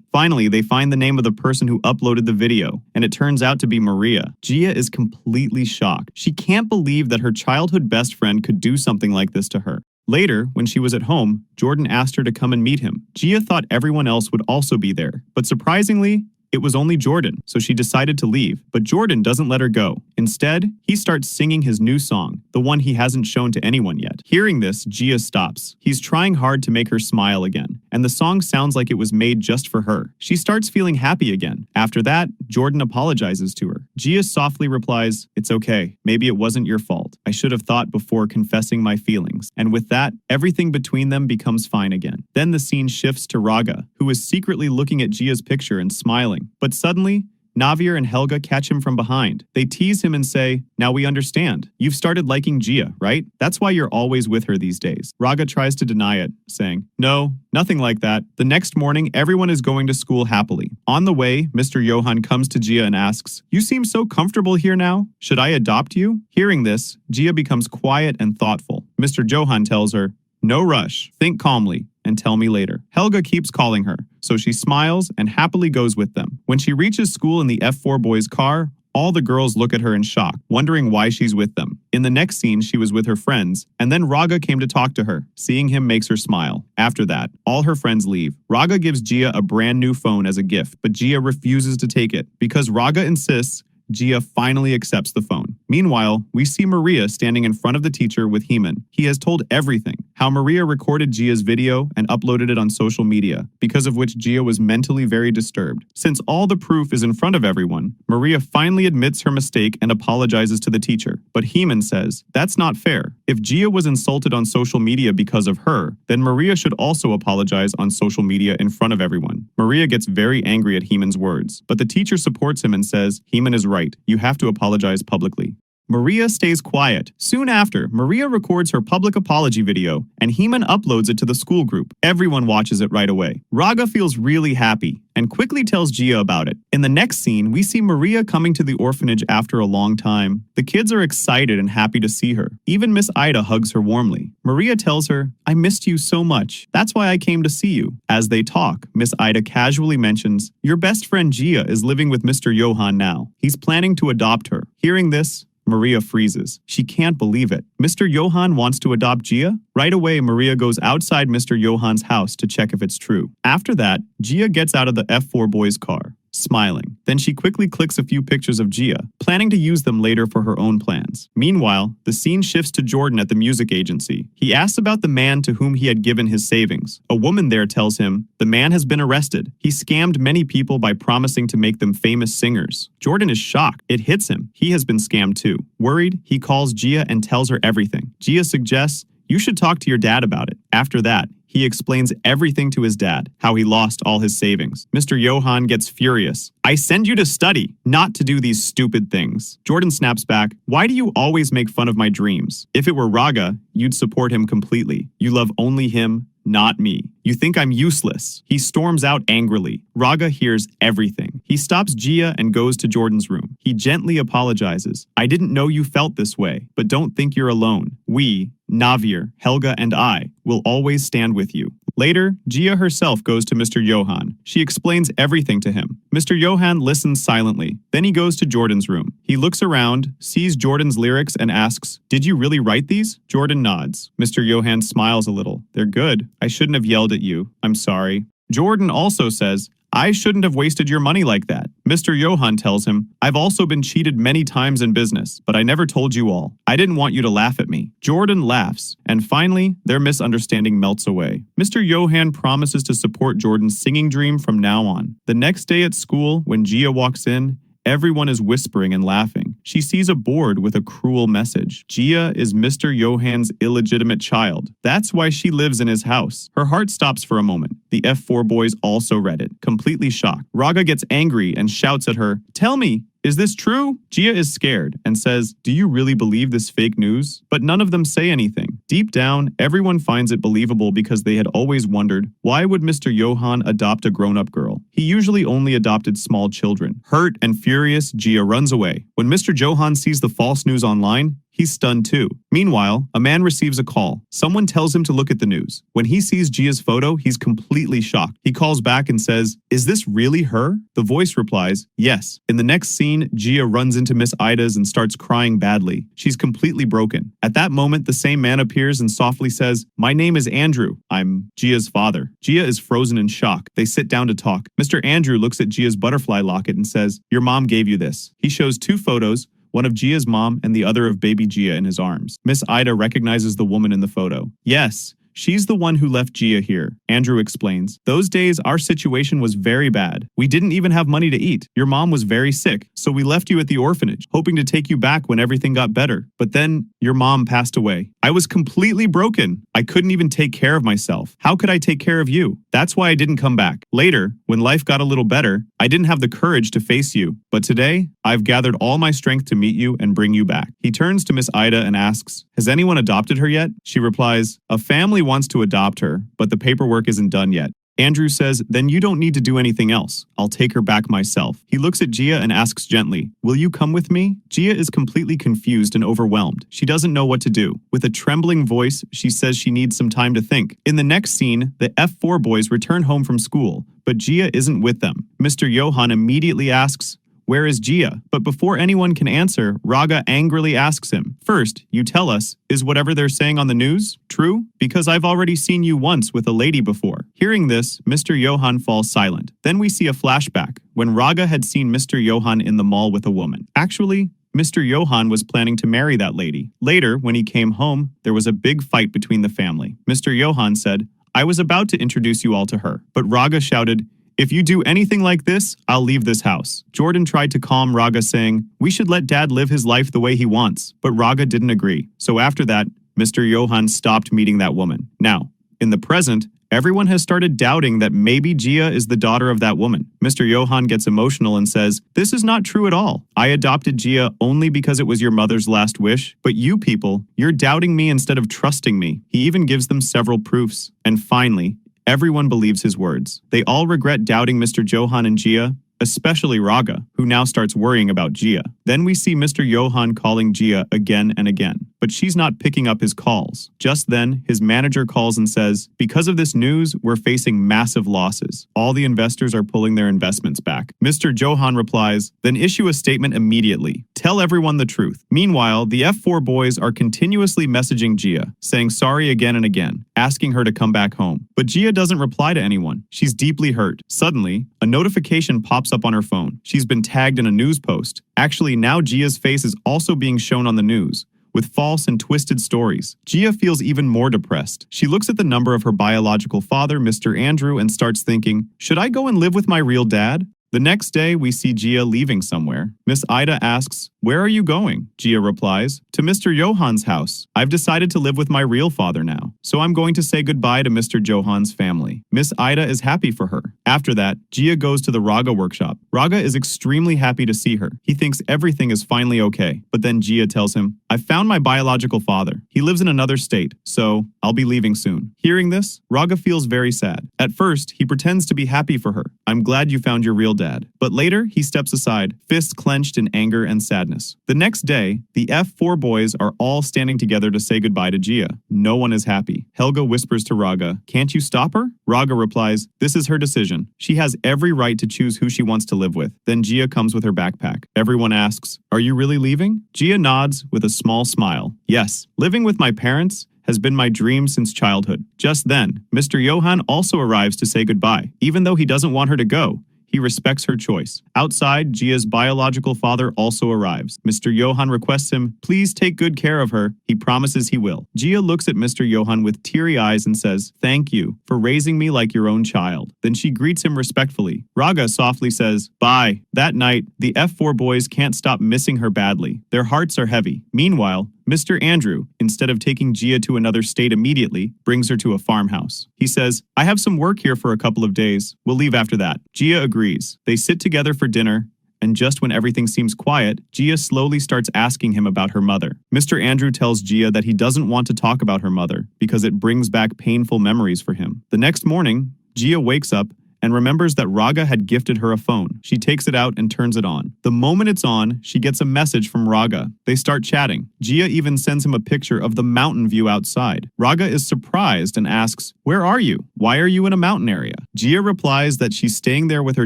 Finally, they find the name of the person who uploaded the video, and it turns out to be Maria. Gia is completely shocked. She can't believe that her childhood best friend could do something like this to her. Later, when she was at home, Jordan asked her to come and meet him. Gia thought everyone else would also be there, but surprisingly, it was only Jordan, so she decided to leave. But Jordan doesn't let her go. Instead, he starts singing his new song, the one he hasn't shown to anyone yet. Hearing this, Gia stops. He's trying hard to make her smile again, and the song sounds like it was made just for her. She starts feeling happy again. After that, Jordan apologizes to her. Gia softly replies, "It's okay. Maybe it wasn't your fault. I should have thought before confessing my feelings." And with that, everything between them becomes fine again. Then the scene shifts to Raga, who is secretly looking at Gia's picture and smiling. But suddenly, Navir and Helga catch him from behind. They tease him and say, "Now we understand. You've started liking Gia, right? That's why you're always with her these days." Raga tries to deny it, saying, "No, nothing like that." The next morning, everyone is going to school happily. On the way, Mr. Johan comes to Gia and asks, "You seem so comfortable here now. Should I adopt you?" Hearing this, Gia becomes quiet and thoughtful. Mr. Johan tells her, "No rush. Think calmly and tell me later." Helga keeps calling her, so she smiles and happily goes with them. When she reaches school in the F4 boys' car, all the girls look at her in shock, wondering why she's with them. In the next scene, she was with her friends, and then Raga came to talk to her. Seeing him makes her smile. After that, all her friends leave. Raga gives Gia a brand new phone as a gift, but Gia refuses to take it. Because Raga insists, Gia finally accepts the phone. Meanwhile, we see Maria standing in front of the teacher with Heeman. He has told everything, how Maria recorded Gia's video and uploaded it on social media, because of which Gia was mentally very disturbed. Since all the proof is in front of everyone, Maria finally admits her mistake and apologizes to the teacher. But Heeman says, that's not fair. If Gia was insulted on social media because of her, then Maria should also apologize on social media in front of everyone. Maria gets very angry at Heeman's words, but the teacher supports him and says, Heeman is right. You have to apologize publicly. Maria stays quiet. Soon after, Maria records her public apology video, and Heeman uploads it to the school group. Everyone watches it right away. Raga feels really happy and quickly tells Gia about it. In the next scene, we see Maria coming to the orphanage after a long time. The kids are excited and happy to see her. Even Miss Ida hugs her warmly. Maria tells her, I missed you so much. That's why I came to see you. As they talk, Miss Ida casually mentions, your best friend Gia is living with Mr. Johan now. He's planning to adopt her. Hearing this, Maria freezes. She can't believe it. Mr. Johan wants to adopt Gia? Right away, Maria goes outside Mr. Johan's house to check if it's true. After that, Gia gets out of the F4 boys' car, smiling. Then she quickly clicks a few pictures of Gia, planning to use them later for her own plans. Meanwhile, the scene shifts to Jordan at the music agency. He asks about the man to whom he had given his savings. A woman there tells him, the man has been arrested. He scammed many people by promising to make them famous singers. Jordan is shocked. It hits him. He has been scammed too. Worried, he calls Gia and tells her everything. Gia suggests, you should talk to your dad about it. After that, he explains everything to his dad, how he lost all his savings. Mr. Johan gets furious. I send you to study, not to do these stupid things. Jordan snaps back, why do you always make fun of my dreams? If it were Raga, you'd support him completely. You love only him, not me. You think I'm useless. He storms out angrily. Raga hears everything. He stops Gia and goes to Jordan's room. He gently apologizes. I didn't know you felt this way, but don't think you're alone. We, Navir, Helga, and I will always stand with you. Later, Gia herself goes to Mr. Johan. She explains everything to him. Mr. Johan listens silently. Then he goes to Jordan's room. He looks around, sees Jordan's lyrics, and asks, "Did you really write these?" Jordan nods. Mr. Johan smiles a little. "They're good. I shouldn't have yelled at you. I'm sorry." Jordan also says, "I shouldn't have wasted your money like that." Mr. Johan tells him, "I've also been cheated many times in business, but I never told you all. I didn't want you to laugh at me." Jordan laughs, and finally, their misunderstanding melts away. Mr. Johan promises to support Jordan's singing dream from now on. The next day at school, when Gia walks in, everyone is whispering and laughing. She sees a board with a cruel message. Gia is Mr. Johan's illegitimate child. That's why she lives in his house. Her heart stops for a moment. The F4 boys also read it, completely shocked. Raga gets angry and shouts at her, "Tell me, is this true?" Gia is scared and says, "Do you really believe this fake news?" But none of them say anything. Deep down, everyone finds it believable because they had always wondered, why would Mr. Johan adopt a grown-up girl? He usually only adopted small children. Hurt and furious, Gia runs away. When Mr. Johan sees the false news online, he's stunned too. Meanwhile, a man receives a call. Someone tells him to look at the news. When he sees Gia's photo, he's completely shocked. He calls back and says, "Is this really her?" The voice replies, "Yes." In the next scene, Gia runs into Miss Ida's and starts crying badly. She's completely broken. At that moment, the same man appears and softly says, "My name is Andrew. I'm Gia's father." Gia is frozen in shock. They sit down to talk. Mr. Andrew looks at Gia's butterfly locket and says, "Your mom gave you this." He shows two photos, one of Gia's mom and the other of baby Gia in his arms. Miss Ida recognizes the woman in the photo. "Yes, she's the one who left Gia here," Andrew explains. "Those days, our situation was very bad. We didn't even have money to eat. Your mom was very sick, so we left you at the orphanage, hoping to take you back when everything got better. But then, your mom passed away. I was completely broken. I couldn't even take care of myself. How could I take care of you? That's why I didn't come back. Later, when life got a little better, I didn't have the courage to face you. But today, I've gathered all my strength to meet you and bring you back." He turns to Miss Ida and asks, "Has anyone adopted her yet?" She replies, "A family wants to adopt her, but the paperwork isn't done yet." Andrew says, "Then you don't need to do anything else. I'll take her back myself." He looks at Gia and asks gently, "Will you come with me?" Gia is completely confused and overwhelmed. She doesn't know what to do. With a trembling voice, she says she needs some time to think. In the next scene, the F4 boys return home from school, but Gia isn't with them. Mr. Johan immediately asks, "Where is Gia?" But before anyone can answer, Raga angrily asks him, "First, you tell us, is whatever they're saying on the news true? Because I've already seen you once with a lady before." Hearing this, Mr. Johan falls silent. Then we see a flashback, when Raga had seen Mr. Johan in the mall with a woman. Actually, Mr. Johan was planning to marry that lady. Later, when he came home, there was a big fight between the family. Mr. Johan said, "I was about to introduce you all to her," but Raga shouted, "If you do anything like this, I'll leave this house." Jordan tried to calm Raga, saying, "We should let Dad live his life the way he wants." But Raga didn't agree. So after that, Mr. Johan stopped meeting that woman. Now, in the present, everyone has started doubting that maybe Gia is the daughter of that woman. Mr. Johan gets emotional and says, "This is not true at all. I adopted Gia only because it was your mother's last wish. But you people, you're doubting me instead of trusting me." He even gives them several proofs. And finally, everyone believes his words. They all regret doubting Mr. Johan and Gia, especially Raga, who now starts worrying about Gia. Then we see Mr. Johan calling Gia again and again, but she's not picking up his calls. Just then, his manager calls and says, "Because of this news, we're facing massive losses. All the investors are pulling their investments back." Mr. Johan replies, "Then issue a statement immediately. Tell everyone the truth." Meanwhile, the F4 boys are continuously messaging Gia, saying sorry again and again, asking her to come back home. But Gia doesn't reply to anyone. She's deeply hurt. Suddenly, a notification pops up on her phone. She's been tagged in a news post. Actually, now Gia's face is also being shown on the news, with false and twisted stories. Gia feels even more depressed. She looks at the number of her biological father, Mr. Andrew, and starts thinking, should I go and live with my real dad? The next day, we see Gia leaving somewhere. Miss Ida asks, "Where are you going?" Gia replies, "To Mr. Johan's house. I've decided to live with my real father now, so I'm going to say goodbye to Mr. Johan's family." Miss Ida is happy for her. After that, Gia goes to the Raga workshop. Raga is extremely happy to see her. He thinks everything is finally okay, but then Gia tells him, "I've found my biological father. He lives in another state, so I'll be leaving soon." Hearing this, Raga feels very sad. At first, he pretends to be happy for her. "I'm glad you found your real dad. But later, he steps aside, fists clenched in anger and sadness. The next day, the F4 boys are all standing together to say goodbye to Gia. No one is happy. Helga whispers to Raga, "Can't you stop her?" Raga replies, "This is her decision. She has every right to choose who she wants to live with." Then Gia comes with her backpack. Everyone asks, "Are you really leaving?" Gia nods with a small smile. "Yes, living with my parents has been my dream since childhood." Just then, Mr. Johann also arrives to say goodbye. Even though he doesn't want her to go, he respects her choice. Outside, Gia's biological father also arrives. Mr. Johann requests him, please take good care of her. He promises he will. Gia looks at Mr. Johann with teary eyes and says, "Thank you for raising me like your own child." Then she greets him respectfully. Raga softly says, "Bye." That night, the F4 boys can't stop missing her badly. Their hearts are heavy. Meanwhile, Mr. Andrew, instead of taking Gia to another state immediately, brings her to a farmhouse. He says, "I have some work here for a couple of days. We'll leave after that." Gia agrees. They sit together for dinner, and just when everything seems quiet, Gia slowly starts asking him about her mother. Mr. Andrew tells Gia that he doesn't want to talk about her mother because it brings back painful memories for him. The next morning, Gia wakes up and remembers that Raga had gifted her a phone. She takes it out and turns it on. The moment it's on, she gets a message from Raga. They start chatting. Gia even sends him a picture of the mountain view outside. Raga is surprised and asks, "Where are you? Why are you in a mountain area?" Gia replies that she's staying there with her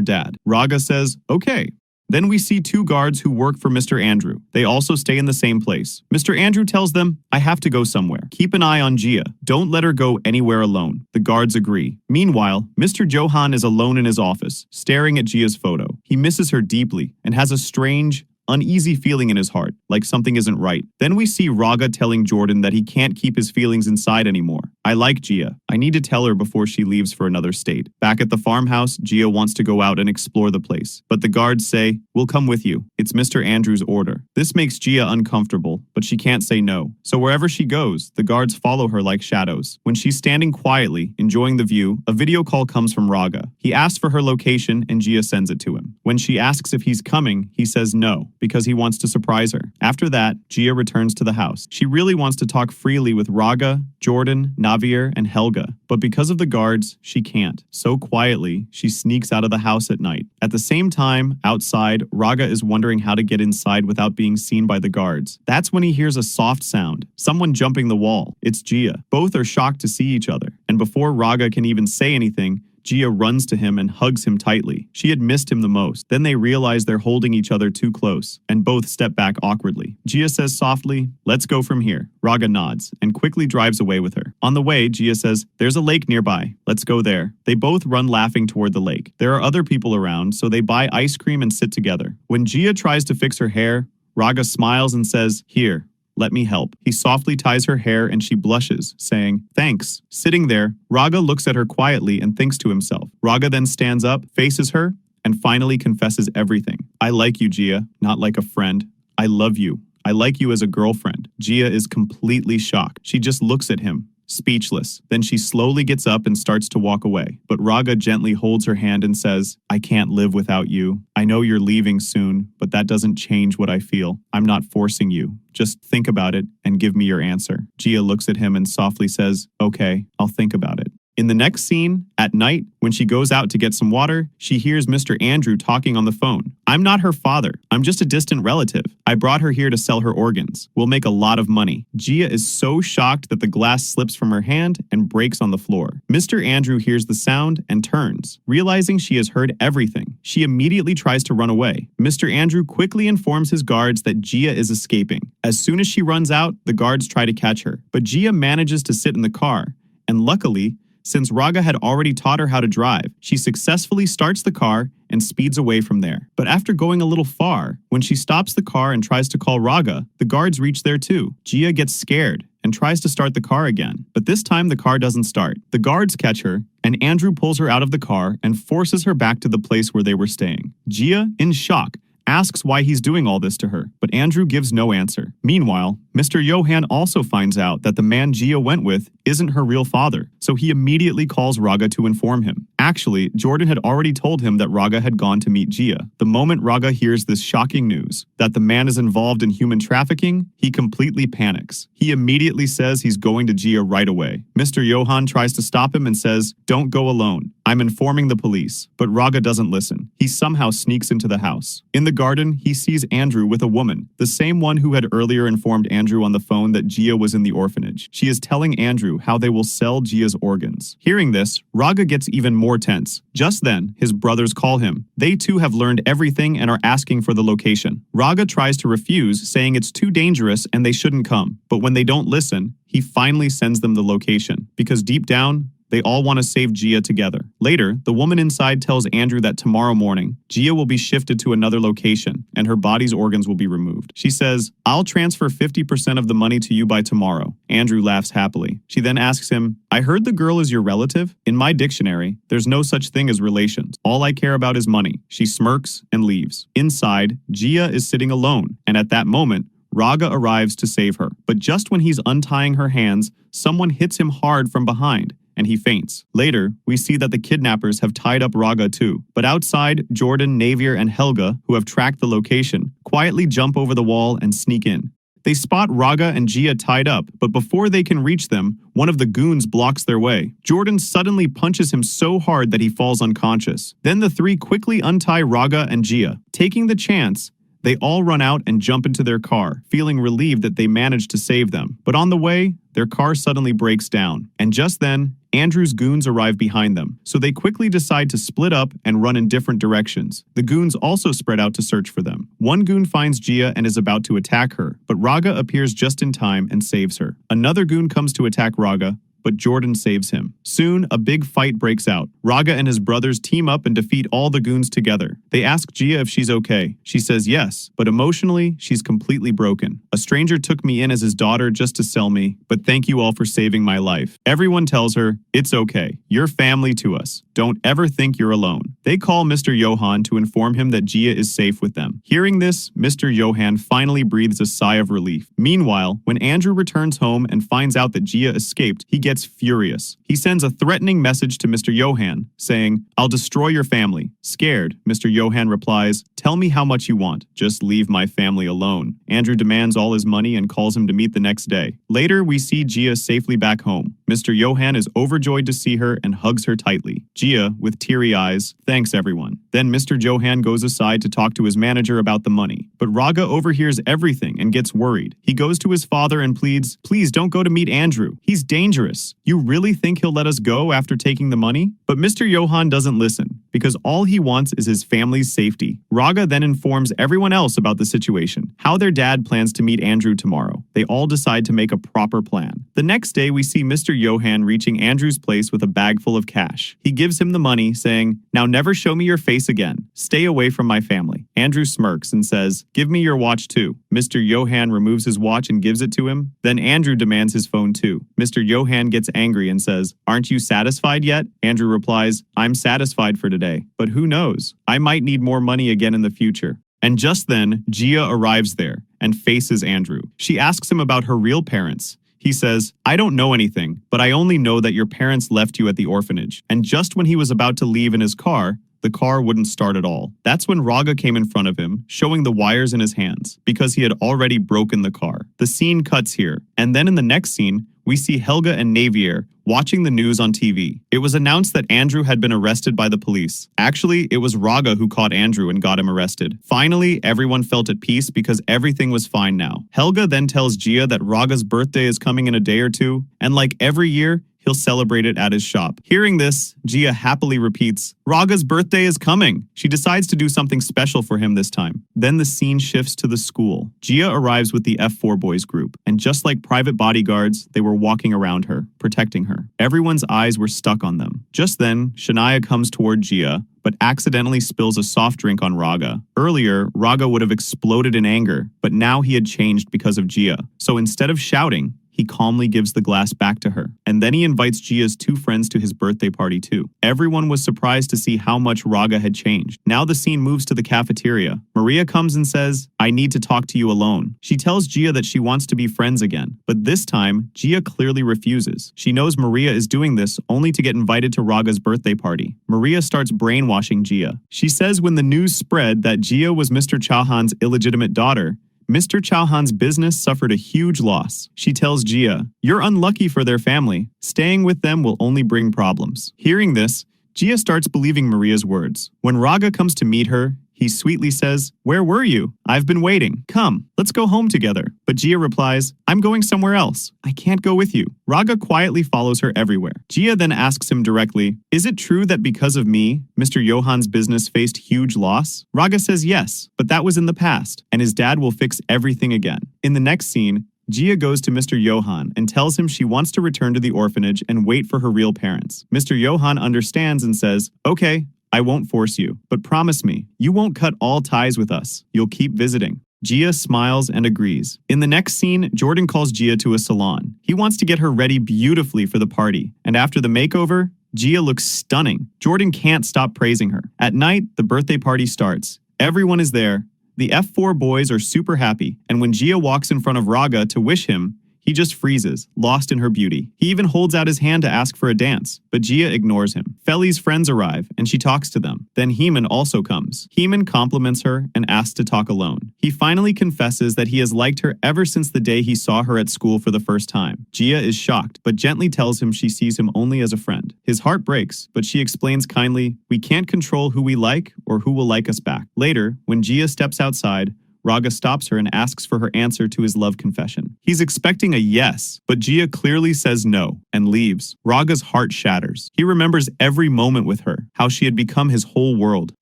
dad. Raga says, "Okay." Then we see two guards who work for Mr. Andrew. They also stay in the same place. Mr. Andrew tells them, "I have to go somewhere. Keep an eye on Gia. Don't let her go anywhere alone." The guards agree. Meanwhile, Mr. Johann is alone in his office, staring at Gia's photo. He misses her deeply and has a strange, uneasy feeling in his heart, like something isn't right. Then we see Raga telling Jordan that he can't keep his feelings inside anymore. "I like Gia. I need to tell her before she leaves for another state." Back at the farmhouse, Gia wants to go out and explore the place. But the guards say, "We'll come with you. It's Mr. Andrew's order." This makes Gia uncomfortable, but she can't say no. So wherever she goes, the guards follow her like shadows. When she's standing quietly, enjoying the view, a video call comes from Raga. He asks for her location and Gia sends it to him. When she asks if he's coming, he says no, because he wants to surprise her. After that, Gia returns to the house. She really wants to talk freely with Raga, Jordan, Navier, and Helga, but because of the guards, she can't. So quietly, she sneaks out of the house at night. At the same time, outside, Raga is wondering how to get inside without being seen by the guards. That's when he hears a soft sound, someone jumping the wall. It's Gia. Both are shocked to see each other, and before Raga can even say anything, Gia runs to him and hugs him tightly. She had missed him the most. Then they realize they're holding each other too close, and both step back awkwardly. Gia says softly, "Let's go from here." Raga nods, and quickly drives away with her. On the way, Gia says, "There's a lake nearby. Let's go there." They both run laughing toward the lake. There are other people around, so they buy ice cream and sit together. When Gia tries to fix her hair, Raga smiles and says, "Here, let me help." He softly ties her hair and she blushes, saying, "Thanks." Sitting there, Raga looks at her quietly and thinks to himself. Raga then stands up, faces her, and finally confesses everything. "I like you, Gia, not like a friend. I love you. I like you as a girlfriend." Gia is completely shocked. She just looks at him, speechless. Then she slowly gets up and starts to walk away. But Raga gently holds her hand and says, "I can't live without you. I know you're leaving soon, but that doesn't change what I feel. I'm not forcing you. Just think about it and give me your answer." Gia looks at him and softly says, "Okay, I'll think about it." In the next scene, at night, when she goes out to get some water, she hears Mr. Andrew talking on the phone. "I'm not her father. I'm just a distant relative. I brought her here to sell her organs. We'll make a lot of money." Gia is so shocked that the glass slips from her hand and breaks on the floor. Mr. Andrew hears the sound and turns. Realizing she has heard everything, she immediately tries to run away. Mr. Andrew quickly informs his guards that Gia is escaping. As soon as she runs out, the guards try to catch her. But Gia manages to sit in the car, and luckily, since Raga had already taught her how to drive, she successfully starts the car and speeds away from there. But after going a little far, when she stops the car and tries to call Raga, the guards reach there too. Gia gets scared and tries to start the car again, but this time the car doesn't start. The guards catch her, and Andrew pulls her out of the car and forces her back to the place where they were staying. Gia, in shock, asks why he's doing all this to her, but Andrew gives no answer. Meanwhile, Mr. Johan also finds out that the man Gia went with isn't her real father, so he immediately calls Raga to inform him. Actually, Jordan had already told him that Raga had gone to meet Gia. The moment Raga hears this shocking news, that the man is involved in human trafficking, he completely panics. He immediately says he's going to Gia right away. Mr. Johan tries to stop him and says, "Don't go alone. I'm informing the police." But Raga doesn't listen. He somehow sneaks into the house. In the garden, he sees Andrew with a woman, the same one who had earlier informed Andrew on the phone that Gia was in the orphanage. She is telling Andrew how they will sell Gia's organs. Hearing this, Raga gets even more tense. Just then, his brothers call him. They too have learned everything and are asking for the location. Raga tries to refuse, saying it's too dangerous and they shouldn't come. But when they don't listen, he finally sends them the location, because deep down, they all want to save Gia together. Later, the woman inside tells Andrew that tomorrow morning, Gia will be shifted to another location and her body's organs will be removed. She says, "I'll transfer 50% of the money to you by tomorrow." Andrew laughs happily. She then asks him, "I heard the girl is your relative? In my dictionary, there's no such thing as relations. All I care about is money." She smirks and leaves. Inside, Gia is sitting alone, and at that moment, Raga arrives to save her. But just when he's untying her hands, someone hits him hard from behind, and he faints. Later, we see that the kidnappers have tied up Raga too. But outside, Jordan, Navier, and Helga, who have tracked the location, quietly jump over the wall and sneak in. They spot Raga and Gia tied up, but before they can reach them, one of the goons blocks their way. Jordan suddenly punches him so hard that he falls unconscious. Then the three quickly untie Raga and Gia. Taking the chance, they all run out and jump into their car, feeling relieved that they managed to save them. But on the way, their car suddenly breaks down. And just then, Andrew's goons arrive behind them, so they quickly decide to split up and run in different directions. The goons also spread out to search for them. One goon finds Gia and is about to attack her, but Raga appears just in time and saves her. Another goon comes to attack Raga, but Jordan saves him. Soon, a big fight breaks out. Raga and his brothers team up and defeat all the goons together. They ask Gia if she's okay. She says yes, but emotionally, she's completely broken. "A stranger took me in as his daughter just to sell me, but thank you all for saving my life." Everyone tells her, "It's okay. You're family to us. Don't ever think you're alone." They call Mr. Johan to inform him that Gia is safe with them. Hearing this, Mr. Johan finally breathes a sigh of relief. Meanwhile, when Andrew returns home and finds out that Gia escaped, he gets furious. He sends a threatening message to Mr. Johan, saying, "I'll destroy your family." Scared, Mr. Johan replies, "Tell me how much you want. Just leave my family alone." Andrew demands all his money and calls him to meet the next day. Later, we see Gia safely back home. Mr. Johan is overjoyed to see her and hugs her tightly. Gia, with teary eyes, thanks everyone. Then Mr. Johan goes aside to talk to his manager about the money. But Raga overhears everything and gets worried. He goes to his father and pleads, "Please don't go to meet Andrew. He's dangerous. You really think he'll let us go after taking the money?" But Mr. Johan doesn't listen, because all he wants is his family's safety. Raga then informs everyone else about the situation, how their dad plans to meet Andrew tomorrow. They all decide to make a proper plan. The next day, we see Mr. Johan reaching Andrew's place with a bag full of cash. He gives him the money, saying, "Now never show me your face again. Stay away from my family." Andrew smirks and says, "Give me your watch too." Mr. Johan removes his watch and gives it to him. Then Andrew demands his phone too. Mr. Johan gets angry and says, "Aren't you satisfied yet?" Andrew replies, "I'm satisfied for today, but who knows? I might need more money again in the future." And just then, Gia arrives there and faces Andrew. She asks him about her real parents. He says, "I don't know anything, but I only know that your parents left you at the orphanage." And just when he was about to leave in his car, the car wouldn't start at all. That's when Raga came in front of him, showing the wires in his hands, because he had already broken the car. The scene cuts here, and then in the next scene, we see Helga and Navier watching the news on TV. It was announced that Andrew had been arrested by the police. Actually, it was Raga who caught Andrew and got him arrested. Finally, everyone felt at peace because everything was fine now. Helga then tells Gia that Raga's birthday is coming in a day or two, and like every year, he'll celebrate it at his shop. Hearing this, Gia happily repeats, "Raga's birthday is coming." She decides to do something special for him this time. Then the scene shifts to the school. Gia arrives with the F4 boys group, and just like private bodyguards, they were walking around her, protecting her. Everyone's eyes were stuck on them. Just then, Shania comes toward Gia, but accidentally spills a soft drink on Raga. Earlier, Raga would have exploded in anger, but now he had changed because of Gia. So instead of shouting, he calmly gives the glass back to her. And then he invites Gia's 2 friends to his birthday party too. Everyone was surprised to see how much Raga had changed. Now the scene moves to the cafeteria. Maria comes and says, "I need to talk to you alone." She tells Gia that she wants to be friends again, but this time, Gia clearly refuses. She knows Maria is doing this only to get invited to Raga's birthday party. Maria starts brainwashing Gia. She says when the news spread that Gia was Mr. Chauhan's illegitimate daughter, Mr. Chauhan's business suffered a huge loss. She tells Gia, "You're unlucky for their family. Staying with them will only bring problems." Hearing this, Gia starts believing Maria's words. When Raga comes to meet her, he sweetly says, "Where were you? I've been waiting. Come, let's go home together." But Gia replies, "I'm going somewhere else. I can't go with you." Raga quietly follows her everywhere. Gia then asks him directly, "Is it true that because of me, Mr. Johan's business faced huge loss?" Raga says yes, but that was in the past, and his dad will fix everything again. In the next scene, Gia goes to Mr. Johan and tells him she wants to return to the orphanage and wait for her real parents. Mr. Johan understands and says, "Okay, I won't force you, but promise me, you won't cut all ties with us. You'll keep visiting." Gia smiles and agrees. In the next scene, Jordan calls Gia to a salon. He wants to get her ready beautifully for the party, and after the makeover, Gia looks stunning. Jordan can't stop praising her. At night, the birthday party starts. Everyone is there. The F4 boys are super happy, and when Gia walks in front of Raga to wish him, he just freezes, lost in her beauty. He even holds out his hand to ask for a dance, but Gia ignores him. Feli's friends arrive, and she talks to them. Then Heeman also comes. Heeman compliments her and asks to talk alone. He finally confesses that he has liked her ever since the day he saw her at school for the first time. Gia is shocked, but gently tells him she sees him only as a friend. His heart breaks, but she explains kindly, "We can't control who we like or who will like us back." Later, when Gia steps outside, Raga stops her and asks for her answer to his love confession. He's expecting a yes, but Gia clearly says no and leaves. Raga's heart shatters. He remembers every moment with her, how she had become his whole world.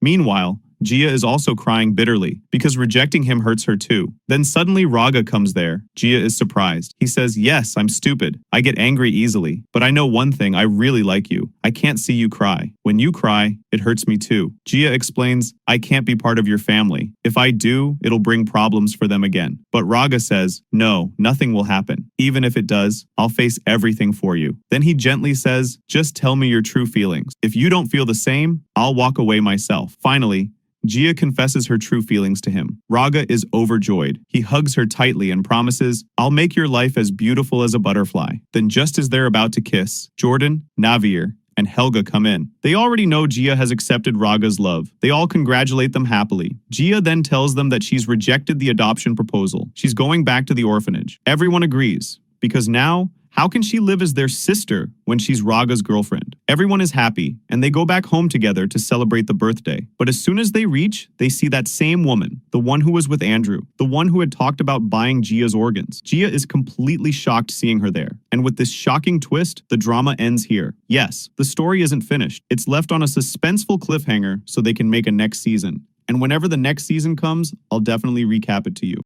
Meanwhile, Gia is also crying bitterly because rejecting him hurts her too. Then suddenly Raga comes there. Gia is surprised. He says, "Yes, I'm stupid. I get angry easily. But I know one thing, I really like you. I can't see you cry. When you cry, it hurts me too." Gia explains, "I can't be part of your family. If I do, it'll bring problems for them again." But Raga says, "No, nothing will happen. Even if it does, I'll face everything for you." Then he gently says, "Just tell me your true feelings. If you don't feel the same, I'll walk away myself." Finally, Gia confesses her true feelings to him. Raga is overjoyed. He hugs her tightly and promises, "I'll make your life as beautiful as a butterfly." Then just as they're about to kiss, Jordan, Navir, and Helga come in. They already know Gia has accepted Raga's love. They all congratulate them happily. Gia then tells them that she's rejected the adoption proposal. She's going back to the orphanage. Everyone agrees, because now, how can she live as their sister when she's Raga's girlfriend? Everyone is happy, and they go back home together to celebrate the birthday. But as soon as they reach, they see that same woman, the one who was with Andrew, the one who had talked about buying Gia's organs. Gia is completely shocked seeing her there. And with this shocking twist, the drama ends here. Yes, the story isn't finished. It's left on a suspenseful cliffhanger so they can make a next season. And whenever the next season comes, I'll definitely recap it to you.